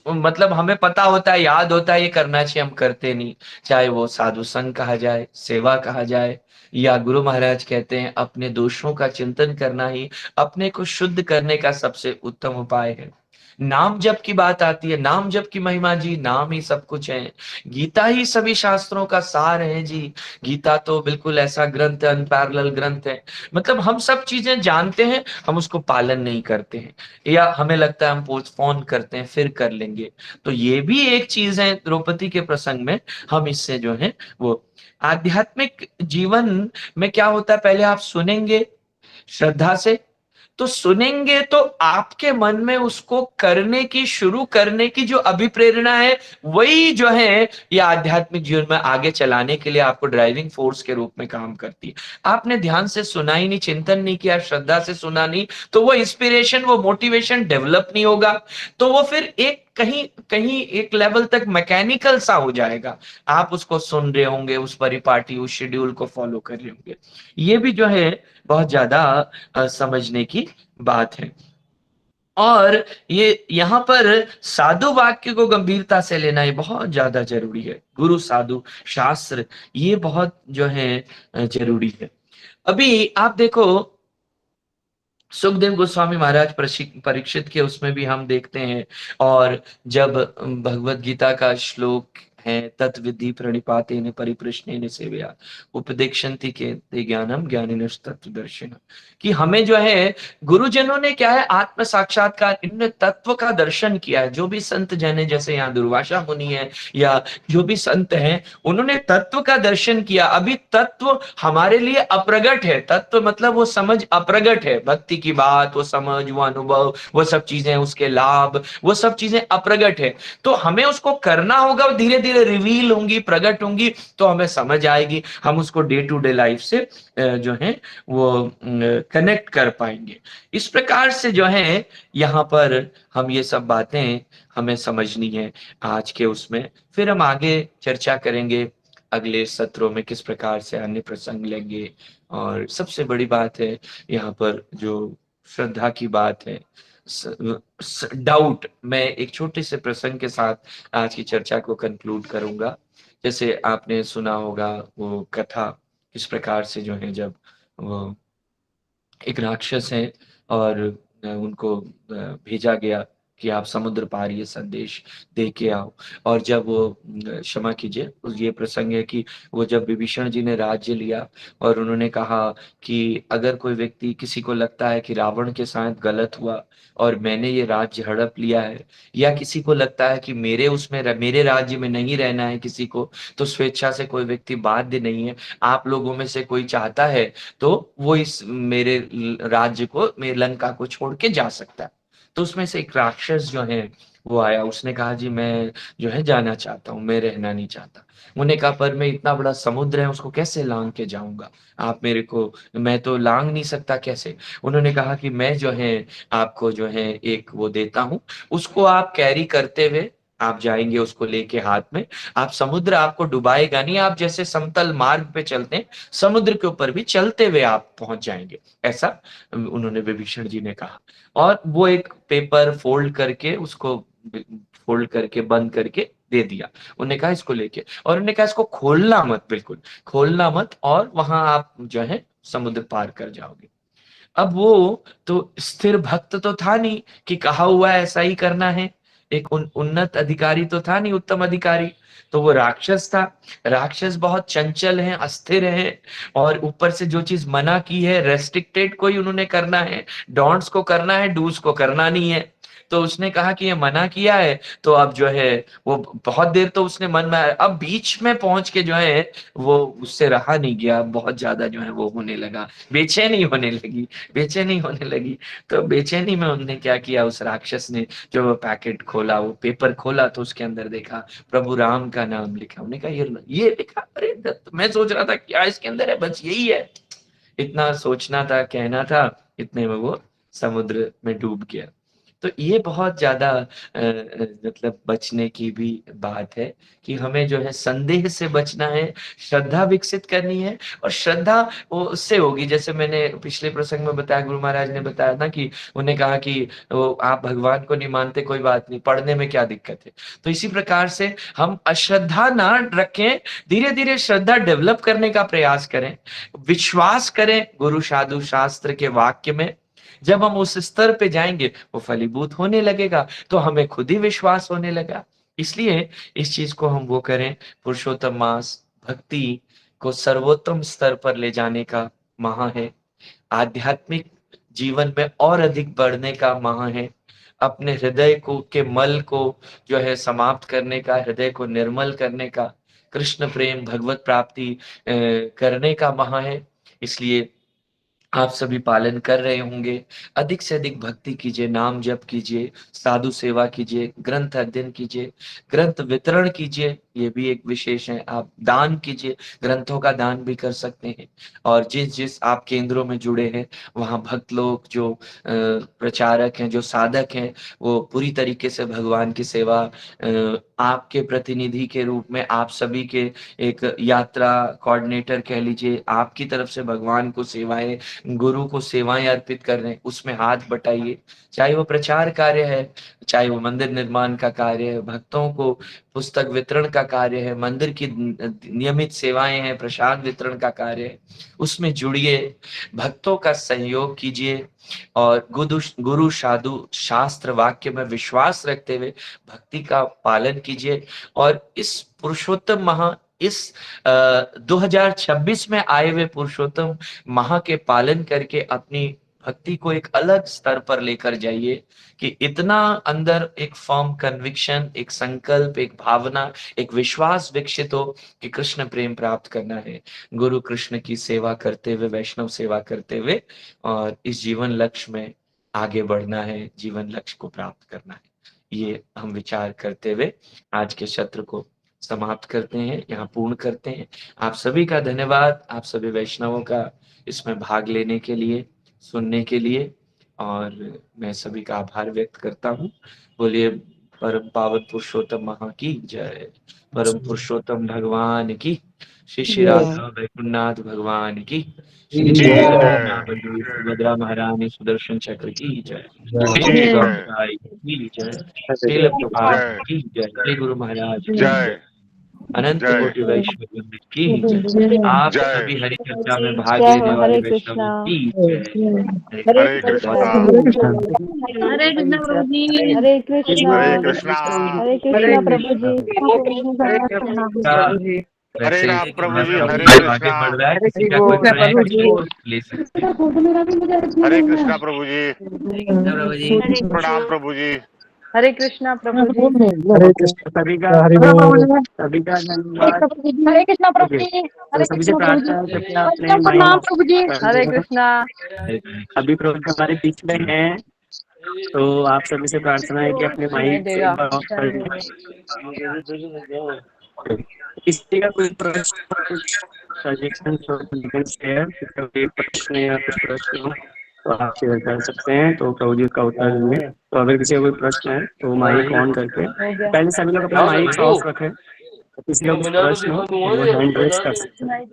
मतलब हमें पता होता है, याद होता है ये करना चाहिए, हम करते नहीं। चाहे वो साधु संग कहा जाए, सेवा कहा जाए, या गुरु महाराज कहते हैं अपने दोषों का चिंतन करना ही अपने को शुद्ध करने का सबसे उत्तम उपाय है। नाम जप की बात आती है, नाम जप की महिमा जी, नाम ही सब कुछ है, गीता ही सभी शास्त्रों का सार है जी। गीता तो बिल्कुल ऐसा ग्रंथ है, अनपैरेलल ग्रंथ है। मतलब हम सब चीजें जानते हैं, हम उसको पालन नहीं करते हैं, या हमें लगता है हम पोस्टपोन करते हैं, फिर कर लेंगे। तो ये भी एक चीज है द्रौपदी के प्रसंग में, हम इससे जो है वो आध्यात्मिक जीवन में क्या होता है, पहले आप सुनेंगे श्रद्धा से, तो सुनेंगे तो आपके मन में उसको करने की, शुरू करने की जो अभिप्रेरणा है, वही जो है ये आध्यात्मिक जीवन में आगे चलाने के लिए आपको ड्राइविंग फोर्स के रूप में काम करती है। आपने ध्यान से सुना ही नहीं, चिंतन नहीं किया, श्रद्धा से सुना नहीं, तो वो इंस्पिरेशन, वो मोटिवेशन डेवलप नहीं होगा, तो वो फिर एक कहीं कहीं एक लेवल तक मैकेनिकल सा हो जाएगा। आप उसको सुन रहे होंगे, उस परिपाटी, उस शेड्यूल को फॉलो कर रहे होंगे। ये भी जो है बहुत ज्यादा समझने की बात है। और ये यहाँ पर साधु वाक्य को गंभीरता से लेना ये बहुत ज्यादा जरूरी है। गुरु, साधु, शास्त्र, ये बहुत जो है जरूरी है। अभी आप देखो, सुखदेव गोस्वामी महाराज परीक्षित के उसमें भी हम देखते हैं, और जब भगवत गीता का श्लोक है, तत्विधि प्रणिपातेन परिप्रश्नेन सेवया उपदेक्षन्ति के ज्ञानम ज्ञानिनश्च तत्वदर्शिनः, कि हमें जो है गुरुजनों ने क्या है, आत्म साक्षात्कार, इन्होंने तत्व का दर्शन किया है। जो भी संत जन है, जैसे यहाँ दुर्वासा मुनि है या जो भी संत हैं, उन्होंने तत्व का दर्शन किया। अभी तत्व हमारे लिए अप्रगट है, तत्व मतलब वो समझ अप्रगट है, भक्ति की बात, वो समझ, वो अनुभव, वो सब चीजें, उसके लाभ, वो सब चीजें अप्रगट है। तो हमें उसको करना होगा, धीरे धीरे रिवील होंगी, प्रकट होंगी, तो हमें समझ आएगी, हम उसको डे टू डे लाइफ से जो है वो कनेक्ट कर पाएंगे। इस प्रकार से जो है यहाँ पर हम ये सब बातें हमें समझनी है आज के उसमें। फिर हम आगे चर्चा करेंगे अगले सत्रों में, किस प्रकार से अन्य प्रसंग लेंगे। और सबसे बड़ी बात है यहाँ पर जो श्रद्धा की बात है, डाउट, मैं एक छोटे से प्रसंग के साथ आज की चर्चा को कंक्लूड करूंगा। जैसे आपने सुना होगा वो कथा, किस प्रकार से जो है जब वो एक राक्षस है और उनको भेजा गया कि आप समुद्र पार ये संदेश दे के आओ। और जब वो, क्षमा कीजिए, ये प्रसंग है कि वो जब विभीषण जी ने राज्य लिया और उन्होंने कहा कि अगर कोई व्यक्ति, किसी को लगता है कि रावण के साथ गलत हुआ और मैंने ये राज्य हड़प लिया है, या किसी को लगता है कि मेरे राज्य में नहीं रहना है किसी को, तो स्वेच्छा से कोई व्यक्ति बाध्य नहीं है। आप लोगों में से कोई चाहता है तो वो इस मेरे राज्य को, मेरे लंका को छोड़ के जा सकता है। तो उसमें से एक राक्षस जो है वो आया, उसने कहा जी मैं जो है जाना चाहता हूँ, मैं रहना नहीं चाहता। उन्होंने कहा पर मैं, इतना बड़ा समुद्र है, उसको कैसे लांग के जाऊंगा, आप मेरे को, मैं तो लांग नहीं सकता, कैसे। उन्होंने कहा कि मैं जो है आपको जो है एक वो देता हूँ, उसको आप कैरी करते हुए आप जाएंगे, उसको लेके हाथ में, आप, समुद्र आपको डुबाएगा नहीं, आप जैसे समतल मार्ग पे चलते हैं, समुद्र के ऊपर भी चलते हुए आप पहुंच जाएंगे, ऐसा उन्होंने विभीषण जी ने कहा। और वो एक पेपर फोल्ड करके, उसको फोल्ड करके बंद करके दे दिया। उन्होंने कहा इसको लेके, और उन्होंने कहा इसको खोलना मत, बिल्कुल खोलना मत, और वहां आप जो है समुद्र पार कर जाओगे। अब वो तो स्थिर भक्त तो था नहीं कि कहा हुआ है ऐसा ही करना है, एक उन्नत अधिकारी तो था नहीं, उत्तम अधिकारी, तो वो राक्षस था। राक्षस बहुत चंचल हैं, अस्थिर हैं, और ऊपर से जो चीज मना की है, रेस्ट्रिक्टेड कोई उन्होंने करना है, डोंट्स को करना है, डूज को करना नहीं है। तो उसने कहा कि ये मना किया है, तो अब जो है वो बहुत देर तो उसने मन में, अब बीच में पहुंच के जो है वो उससे रहा नहीं गया, बहुत ज्यादा जो है वो होने लगा, बेचैनी होने लगी, बेचैनी होने लगी। तो बेचैनी में उन्होंने क्या किया, उस राक्षस ने जो वो पैकेट खोला, वो पेपर खोला, तो उसके अंदर देखा प्रभु राम का नाम लिखा। उन्होंने कहा ये लिखा, अरे मैं सोच रहा था क्या इसके अंदर है, बस यही है, इतना सोचना था, कहना था, इतने में वो समुद्र में डूब गया। तो ये बहुत ज्यादा मतलब बचने की भी बात है कि हमें जो है संदेह से बचना है, श्रद्धा विकसित करनी है। और श्रद्धा वो उससे होगी, जैसे मैंने पिछले प्रसंग में बताया, गुरु महाराज ने बताया था कि उन्हें कहा कि वो आप भगवान को नहीं मानते, कोई बात नहीं, पढ़ने में क्या दिक्कत है। तो इसी प्रकार से हम अश्रद्धा ना रखें, धीरे धीरे श्रद्धा डेवलप करने का प्रयास करें, विश्वास करें गुरु साधु शास्त्र के वाक्य में। जब हम उस स्तर पे जाएंगे वो फलीभूत होने लगेगा, तो हमें खुद ही विश्वास होने लगा। इसलिए इस चीज को हम वो करें, पुरुषोत्तम मास भक्ति को सर्वोत्तम स्तर पर ले जाने का माह है, आध्यात्मिक जीवन में और अधिक बढ़ने का माह है, अपने हृदय को के मल को जो है समाप्त करने का, हृदय को निर्मल करने का, कृष्ण प्रेम भगवत प्राप्ति करने का माह है। इसलिए आप सभी पालन कर रहे होंगे, अधिक से अधिक भक्ति कीजिए, नाम जप कीजिए, साधु सेवा कीजिए, ग्रंथ अध्ययन कीजिए, ग्रंथ वितरण कीजिए, ये भी एक विशेष है। आप दान कीजिए, ग्रंथों का दान भी कर सकते हैं। और जिस जिस आप केंद्रों में जुड़े हैं वहां भक्त लोग जो प्रचारक हैं, जो साधक हैं, वो पूरी तरीके से भगवान की सेवा आपके प्रतिनिधि के रूप में, आप सभी के एक यात्रा कोऑर्डिनेटर कह लीजिए, आपकी तरफ से भगवान को सेवाएं, गुरु को सेवाएं अर्पित कर रहे हैं, उसमें हाथ बटाइए। चाहे वो प्रचार कार्य है, चाहे वो मंदिर निर्माण का कार्य है, भक्तों को पुस्तक वितरण का कार्य है, मंदिर की नियमित सेवाएं हैं, प्रसाद वितरण का कार्य है, उसमें जुड़िए, भक्तों का सहयोग कीजिए, और गुरु साधु शास्त्र वाक्य में विश्वास रखते हुए भक्ति का पालन कीजिए। और इस पुरुषोत्तम माह, इस 2026 में आए हुए पुरुषोत्तम माह के पालन करके अपनी भक्ति को एक अलग स्तर पर लेकर जाइए, कि इतना अंदर एक फर्म कन्विक्शन, एक संकल्प, एक भावना, एक विश्वास विकसित हो कि कृष्ण प्रेम प्राप्त करना है, गुरु कृष्ण की सेवा करते हुए, वैष्णव सेवा करते हुए, और इस जीवन लक्ष्य में आगे बढ़ना है, जीवन लक्ष्य को प्राप्त करना है। ये हम विचार करते हुए आज के सत्र को समाप्त करते हैं, यहाँ पूर्ण करते हैं। आप सभी का धन्यवाद, आप सभी वैष्णवों का इसमें भाग लेने के लिए, सुनने के लिए, और मैं सभी का आभार व्यक्त करता हूँ। बोलिए परम पावन पुरुषोत्तम माह की जय, परम पुरुषोत्तम भगवान की, श्री श्री राधा वैकुंठनाथ भगवान की, श्री सुभद्रा महारानी सुदर्शन चक्र की जय, श्री गौराई की जय, श्री प्रभुपाद की जय, श्री गुरु महाराज की जय, अनंत कोटि वैष्णव की जय। आप सभी हरि चर्चा में भाग लेने वाले वैष्णव की जय। हरे कृष्णा हरे कृष्णा प्रभु जी, हरे कृष्णा, हरे कृष्णा हरे कृष्णा प्रभु जी, हरे राम प्रभु जी, हरे आगे बढ़ रहा है, किसी का कोई प्रश्न ले सकते हैं। हरे कृष्णा प्रभु जी, प्रणाम प्रभु जी, हरे कृष्णा प्रभु जी, हरे कृष्ण, सभी का हरि बोल, सभी का धन्यवाद। हरे कृष्णा प्रभु जी, हरे सभी से कृष्णा प्रभु प्रार्थना है कि अपने प्रणाम प्रभु जी, हरे कृष्णा। अभी प्रभु जी हमारे बीच में हैं, तो आप सभी से प्रार्थना है कि अपने माइक किसी का कोई प्रश्न, सजेशन, शेयर, कोई प्रश्न या कुछ प्रश्न हो तो आप शेयर कर सकते हैं, तो प्रभु जी उसका उत्तर देंगे। तो अगर किसी का कोई प्रश्न है तो माइक ऑन करके, पहले सभी लोग अपना माइक ऑफ रखें, तो किसी का कुछ प्रश्न हो तो वो हैंड रेज कर सकते हैं।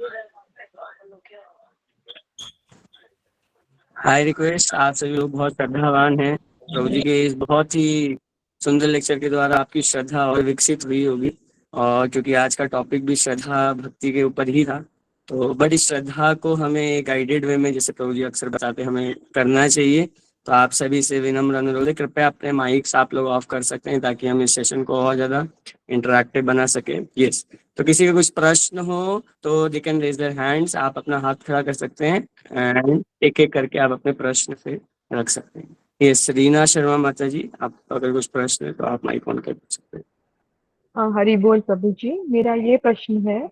हाई रिक्वेस्ट, आप सभी लोग बहुत श्रद्धावान हैं, प्रभु जी के इस बहुत ही सुंदर लेक्चर के द्वारा आपकी श्रद्धा और विकसित हुई होगी। और क्योंकि आज का टॉपिक भी श्रद्धा भक्ति के ऊपर ही था, तो बड़ी श्रद्धा को हमें गाइडेड वे में, जैसे प्रभु जी अक्सर बताते हैं, हमें करना चाहिए। तो आप सभी से विनम्र अनुरोध है, कृपया अपने माइक्स आप लोग ऑफ कर सकते हैं ताकि हम इस सेशन को और ज्यादा इंटरैक्टिव बना सके। यस, तो किसी का कुछ प्रश्न हो तो they can raise their hands, आप अपना हाथ खड़ा कर सकते हैं एंड एक एक करके आप अपने प्रश्न से रख सकते हैं। यस, रीना शर्मा माता जी, आप अगर कुछ प्रश्न है तो आप माइक ऑन कर सकते हैं। हरि बोल प्रभु जी। मेरा ये प्रश्न है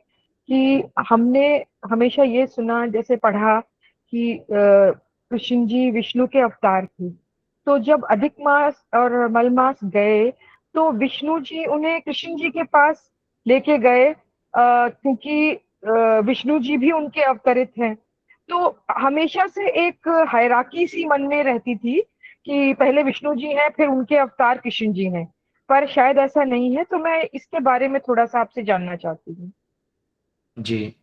कि हमने हमेशा ये सुना, जैसे पढ़ा कि कृष्ण जी विष्णु के अवतार थे। तो जब अधिक मास और मल मास गए तो विष्णु जी उन्हें कृष्ण जी के पास लेके गए, क्योंकि विष्णु जी भी उनके अवतरित हैं। तो हमेशा से एक हायरार्की सी मन में रहती थी कि पहले विष्णु जी हैं, फिर उनके अवतार कृष्ण जी हैं, पर शायद ऐसा नहीं है। तो मैं इसके बारे में थोड़ा सा आपसे जानना चाहती हूँ। जी,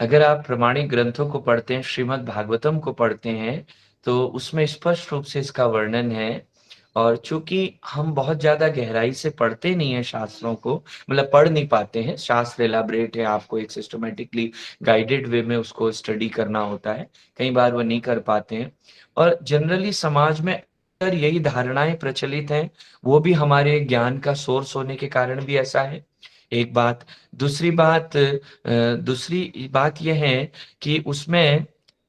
अगर आप प्रमाणिक ग्रंथों को पढ़ते हैं, श्रीमद् भागवतम को पढ़ते हैं, तो उसमें स्पष्ट रूप से इसका वर्णन है। और चूंकि हम बहुत ज्यादा गहराई से पढ़ते नहीं है शास्त्रों को, मतलब पढ़ नहीं पाते हैं, शास्त्र एलाबरेट है, आपको एक सिस्टमेटिकली गाइडेड वे में उसको स्टडी करना होता है, कई बार वो नहीं कर पाते हैं। और जनरली समाज में अगर यही धारणाएं प्रचलित हैं, वो भी हमारे ज्ञान का सोर्स होने के कारण भी ऐसा है, एक बात। दूसरी बात यह है कि उसमें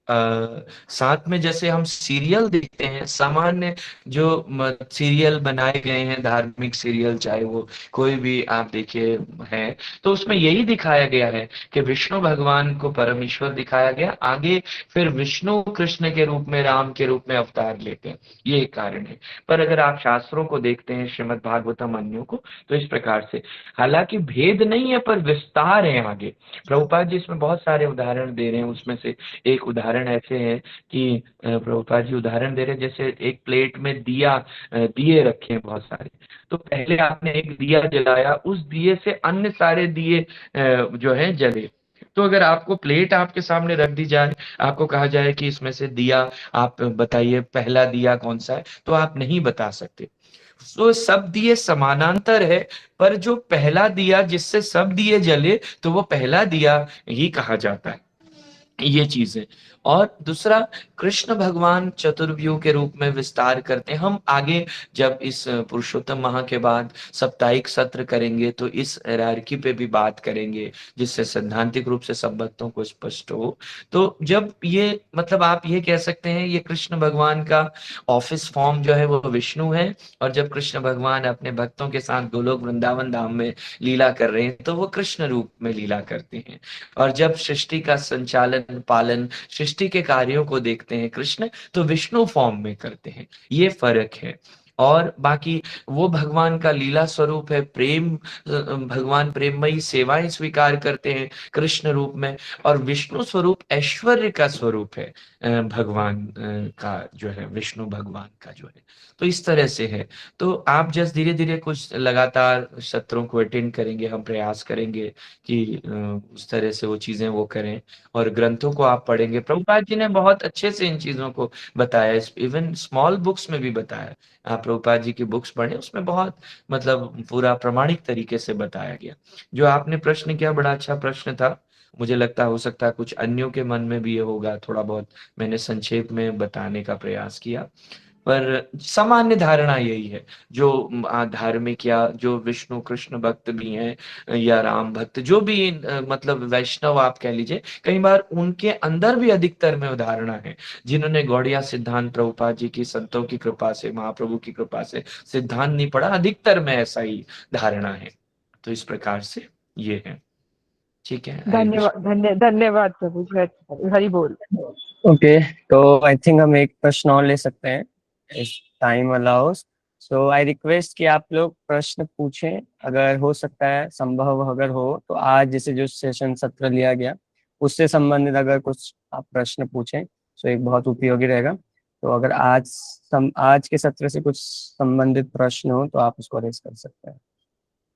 साथ में जैसे हम सीरियल देखते हैं, सामान्य जो सीरियल बनाए गए हैं, धार्मिक सीरियल, चाहे वो कोई भी आप देखिए है, तो उसमें यही दिखाया गया है कि विष्णु भगवान को परमेश्वर दिखाया गया, आगे फिर विष्णु कृष्ण के रूप में, राम के रूप में अवतार लेते हैं, ये एक कारण है। पर अगर आप शास्त्रों को देखते हैं, श्रीमद् भागवतम अन्यों को, तो इस प्रकार से, हालांकि भेद नहीं है पर विस्तार है आगे। प्रभुपाद जी इसमें बहुत सारे उदाहरण दे रहे हैं, उसमें से एक उदाहरण ऐसे है कि प्रभुपाद जी उदाहरण दे रहे हैं, जैसे एक प्लेट में दिए रखे हैं बहुत सारे, तो पहले आपने एक दिया जलाया, उस दिए से अन्य सारे दिए जो है जले। तो अगर आपको प्लेट आपके सामने रख दी जाए, आपको कहा जाए कि इसमें से दिया आप बताइए पहला दिया कौन सा है, तो आप नहीं बता सकते। तो सब दिए समानांतर है, पर जो पहला दिया जिससे सब दिए जले, तो वो पहला दिया ही कहा जाता है, ये चीज है। और दूसरा, कृष्ण भगवान चतुर्व्यूह के रूप में विस्तार करते हैं। हम आगे जब इस पुरुषोत्तम माह के बाद साप्ताहिक सत्र करेंगे तो इस हायरार्की पे भी बात करेंगे, जिससे सैद्धांतिक रूप से सब भक्तों को स्पष्ट हो। तो जब ये, मतलब आप ये कह सकते हैं, ये कृष्ण भगवान का ऑफिस फॉर्म जो है वो विष्णु है, और जब कृष्ण भगवान अपने भक्तों के साथ गोलोक वृंदावन धाम में लीला कर रहे हैं, तो वो कृष्ण रूप में लीला करते हैं। और जब सृष्टि का संचालन, पालन, सृष्टि के कार्यों को देखते हैं कृष्ण, तो विष्णु फॉर्म में करते हैं, ये फर्क है। और बाकी वो भगवान का लीला स्वरूप है प्रेम, भगवान प्रेममयी सेवाएं स्वीकार करते हैं कृष्ण रूप में। और विष्णु स्वरूप ऐश्वर्य का स्वरूप है, भगवान का जो है, विष्णु भगवान का जो है। तो इस तरह से है। तो आप जस्ट धीरे धीरे कुछ लगातार सत्रों को अटेंड करेंगे, हम प्रयास करेंगे कि उस तरह से वो चीजें वो करें, और ग्रंथों को आप पढ़ेंगे। प्रभुपाद जी ने बहुत अच्छे से इन चीजों को बताया, इवन स्मॉल बुक्स में भी बताया। आप प्रभुपाद जी की बुक्स पढ़े, उसमें बहुत, मतलब पूरा प्रमाणिक तरीके से बताया गया। जो आपने प्रश्न किया, बड़ा अच्छा प्रश्न था। मुझे लगता हो सकता है कुछ अन्यों के मन में भी ये होगा, थोड़ा बहुत मैंने संक्षेप में बताने का प्रयास किया। पर सामान्य धारणा यही है, जो धार्मिक या जो विष्णु कृष्ण भक्त भी हैं, या राम भक्त, जो भी मतलब वैष्णव आप कह लीजिए, कई बार उनके अंदर भी अधिकतर में धारणा है, जिन्होंने गौड़िया सिद्धांत प्रभुपाद जी की, संतों की कृपा से, महाप्रभु की कृपा से सिद्धांत नहीं पढ़ा, अधिकतर में ऐसा ही धारणा है। तो इस प्रकार से ये है। ठीक है, हरे कृष्ण। धन्यवाद प्रभु जी, हरि बोल। ओके, तो आई थिंक हम एक प्रश्न और ले सकते हैं, इस time allow us. So I request कि आप लोग प्रश्न पूछें, अगर हो सकता है, संभव अगर हो तो आज जैसे जो सेशन सत्र लिया गया उससे संबंधित अगर कुछ आप प्रश्न पूछें तो एक बहुत उपयोगी रहेगा। तो अगर आज के सत्र से कुछ संबंधित प्रश्न हो तो आप उसको रेज कर सकते हैं।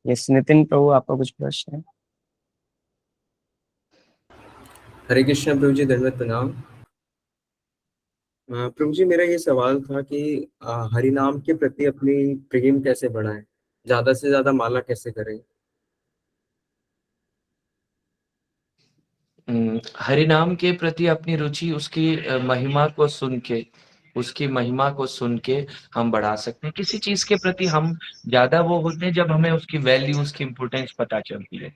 यस, नितिन प्रभु, आपका कुछ प्रश्न है? हरे कृष्ण प्रभु जी, दंडवत प्रणाम। प्रभु जी, मेरा ये सवाल था कि हरि नाम के प्रति अपनी प्रेम कैसे बढ़ाएं, ज्यादा से ज्यादा माला कैसे करें? हरि नाम के प्रति अपनी रुचि, उसकी महिमा को सुन के, उसकी महिमा को सुन के हम बढ़ा सकते हैं। किसी चीज के प्रति हम ज्यादा वो होते हैं जब हमें उसकी वैल्यू, उसकी इंपोर्टेंस पता चलती है,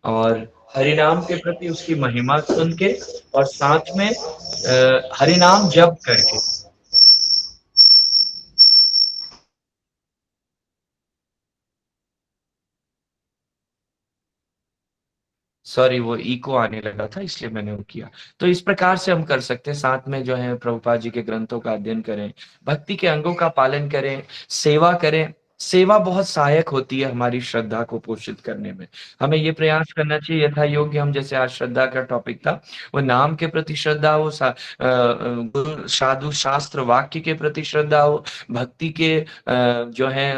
और हरिनाम के प्रति उसकी महिमा सुन के और साथ में हरिनाम जप करके। सॉरी, वो इको आने लगा था इसलिए मैंने वो किया। तो इस प्रकार से हम कर सकते हैं। साथ में जो है प्रभुपाद जी के ग्रंथों का अध्ययन करें, भक्ति के अंगों का पालन करें, सेवा करें। सेवा बहुत सहायक होती है हमारी श्रद्धा को पोषित करने में। हमें ये प्रयास करना चाहिए यथा योग्य, हम जैसे आज श्रद्धा का टॉपिक था, वो नाम के प्रति श्रद्धा हो, गुरु साधु शास्त्र वाक्य के प्रति श्रद्धा हो, भक्ति के जो है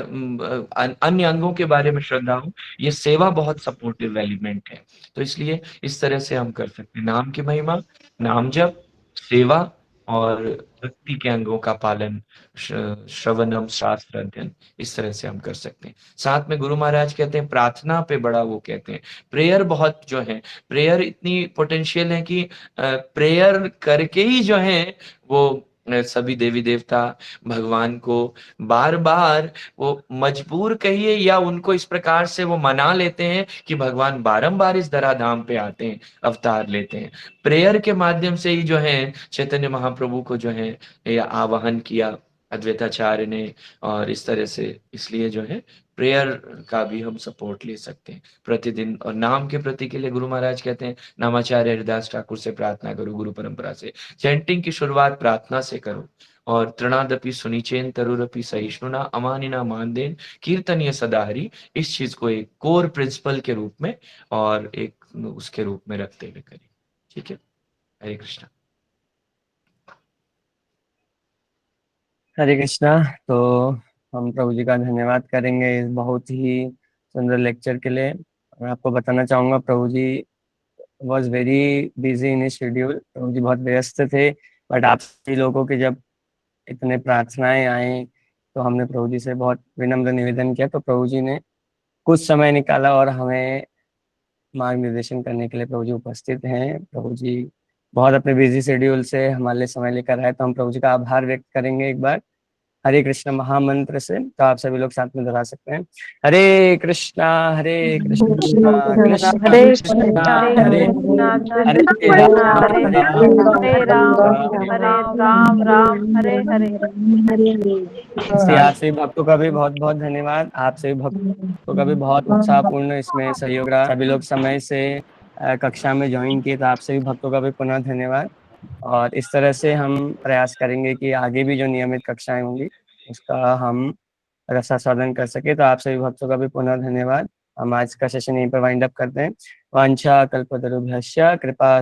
अन्य अंगों के बारे में श्रद्धा हो। ये सेवा बहुत सपोर्टिव एलिमेंट है। तो इसलिए इस तरह से हम कर सकते हैं, नाम की महिमा, नाम जप, सेवा और भक्ति के अंगों का पालन, श्रवणम शास्त्र अध्ययन, इस तरह से हम कर सकते हैं। साथ में गुरु महाराज कहते हैं प्रार्थना पे बड़ा वो कहते हैं, प्रेयर बहुत जो है, प्रेयर इतनी पोटेंशियल है कि प्रेयर करके ही जो है वो सभी देवी देवता भगवान को बार बार वो मजबूर कहिए या उनको इस प्रकार से वो मना लेते हैं कि भगवान बारंबार इस धराधाम पे आते हैं, अवतार लेते हैं। प्रेयर के माध्यम से ही जो है चैतन्य महाप्रभु को जो है या आवाहन किया अद्वैताचार्य ने, और इस तरह से इसलिए जो है प्रेयर का भी हम सपोर्ट ले सकते हैं प्रतिदिन। और नाम के प्रति के लिए गुरु महाराज कहते हैं नामाचार्य हरिदास ठाकुर से प्रार्थना करो, गुरु परंपरा से। चैंटिंग की शुरुआत प्रार्थना से करो, और तृणादपि सुनिचेन तरुरपि सहिष्णुना अमानिना मानदेन कीर्तनीय सदा हरि, इस चीज को एक कोर प्रिंसिपल के रूप में और एक उसके रूप में रखते हुए करें। ठीक है, हरे कृष्णा। हरे कृष्णा। तो हम प्रभु जी का धन्यवाद करेंगे इस बहुत ही सुंदर लेक्चर के लिए। मैं आपको बताना चाहूँगा Prabhu ji was very busy in schedule, Prabhu ji बहुत व्यस्त थे, बट आप सभी लोगों के जब इतने प्रार्थनाएं आई तो हमने प्रभु जी से बहुत विनम्र निवेदन किया, तो प्रभु जी ने कुछ समय निकाला और हमें मार्ग निर्देशन करने के लिए प्रभु जी उपस्थित हैं। प्रभु जी बहुत अपने बिजी शेड्यूल से हमारे लिए समय लेकर आए, तो हम प्रभु जी का आभार व्यक्त करेंगे एक बार हरे कृष्ण महामंत्र से। तो आप सभी लोग साथ में दोहरा सकते हैं, हरे कृष्णा कृष्णा कृष्णा कृष्णा हरे हरे राम राम हरे हरे। आप सभी भक्तों का भी बहुत बहुत धन्यवाद। आप सभी भक्तों का भी बहुत उत्साहपूर्ण इसमें सहयोग रहा, सभी लोग समय से कक्षा में ज्वाइन किए, तो आप सभी भक्तों का भी पुनः धन्यवाद। और इस तरह से हम प्रयास करेंगे कि आगे भी जो नियमित कक्षाएं होंगी उसका हम रसास्वादन कर सके। तो आप सभी भक्तों का भी पुनः धन्यवाद। हम आज का सेशन यहीं पर वाइंड अप करते हैं। वांछा कल्पतरुभ्यश्च कृपा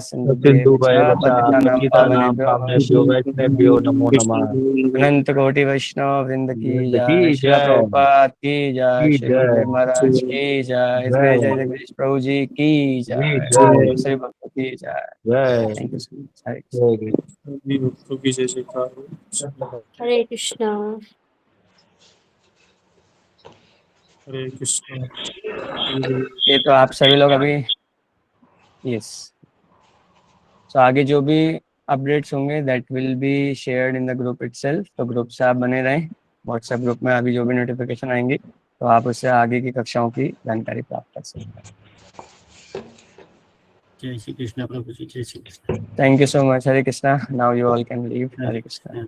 अनंत कोटि वैष्णव वृंद की जय, श्री प्रभुपाद की जय, श्री गुरुदेव महाराज की जय, जय जय जगदीश प्रभु जी की जय, सभी भक्तों की जय। Thank you so much. Hare Krishna. Hare Krishna. ये तो आप सभी लोग अभी यस, तो आगे जो भी अपडेट्स होंगे that will be shared in the group itself. तो ग्रुप से आप बने रहें, व्हाट्सएप ग्रुप में अभी जो भी नोटिफिकेशन आएंगी तो आप उससे आगे की कक्षाओं की जानकारी प्राप्त कर सकते हैं। जय श्री कृष्ण प्रभु जी, जय Shri Krishna. Thank you so much. Hare Krishna. Now you all can leave. Hare Krishna.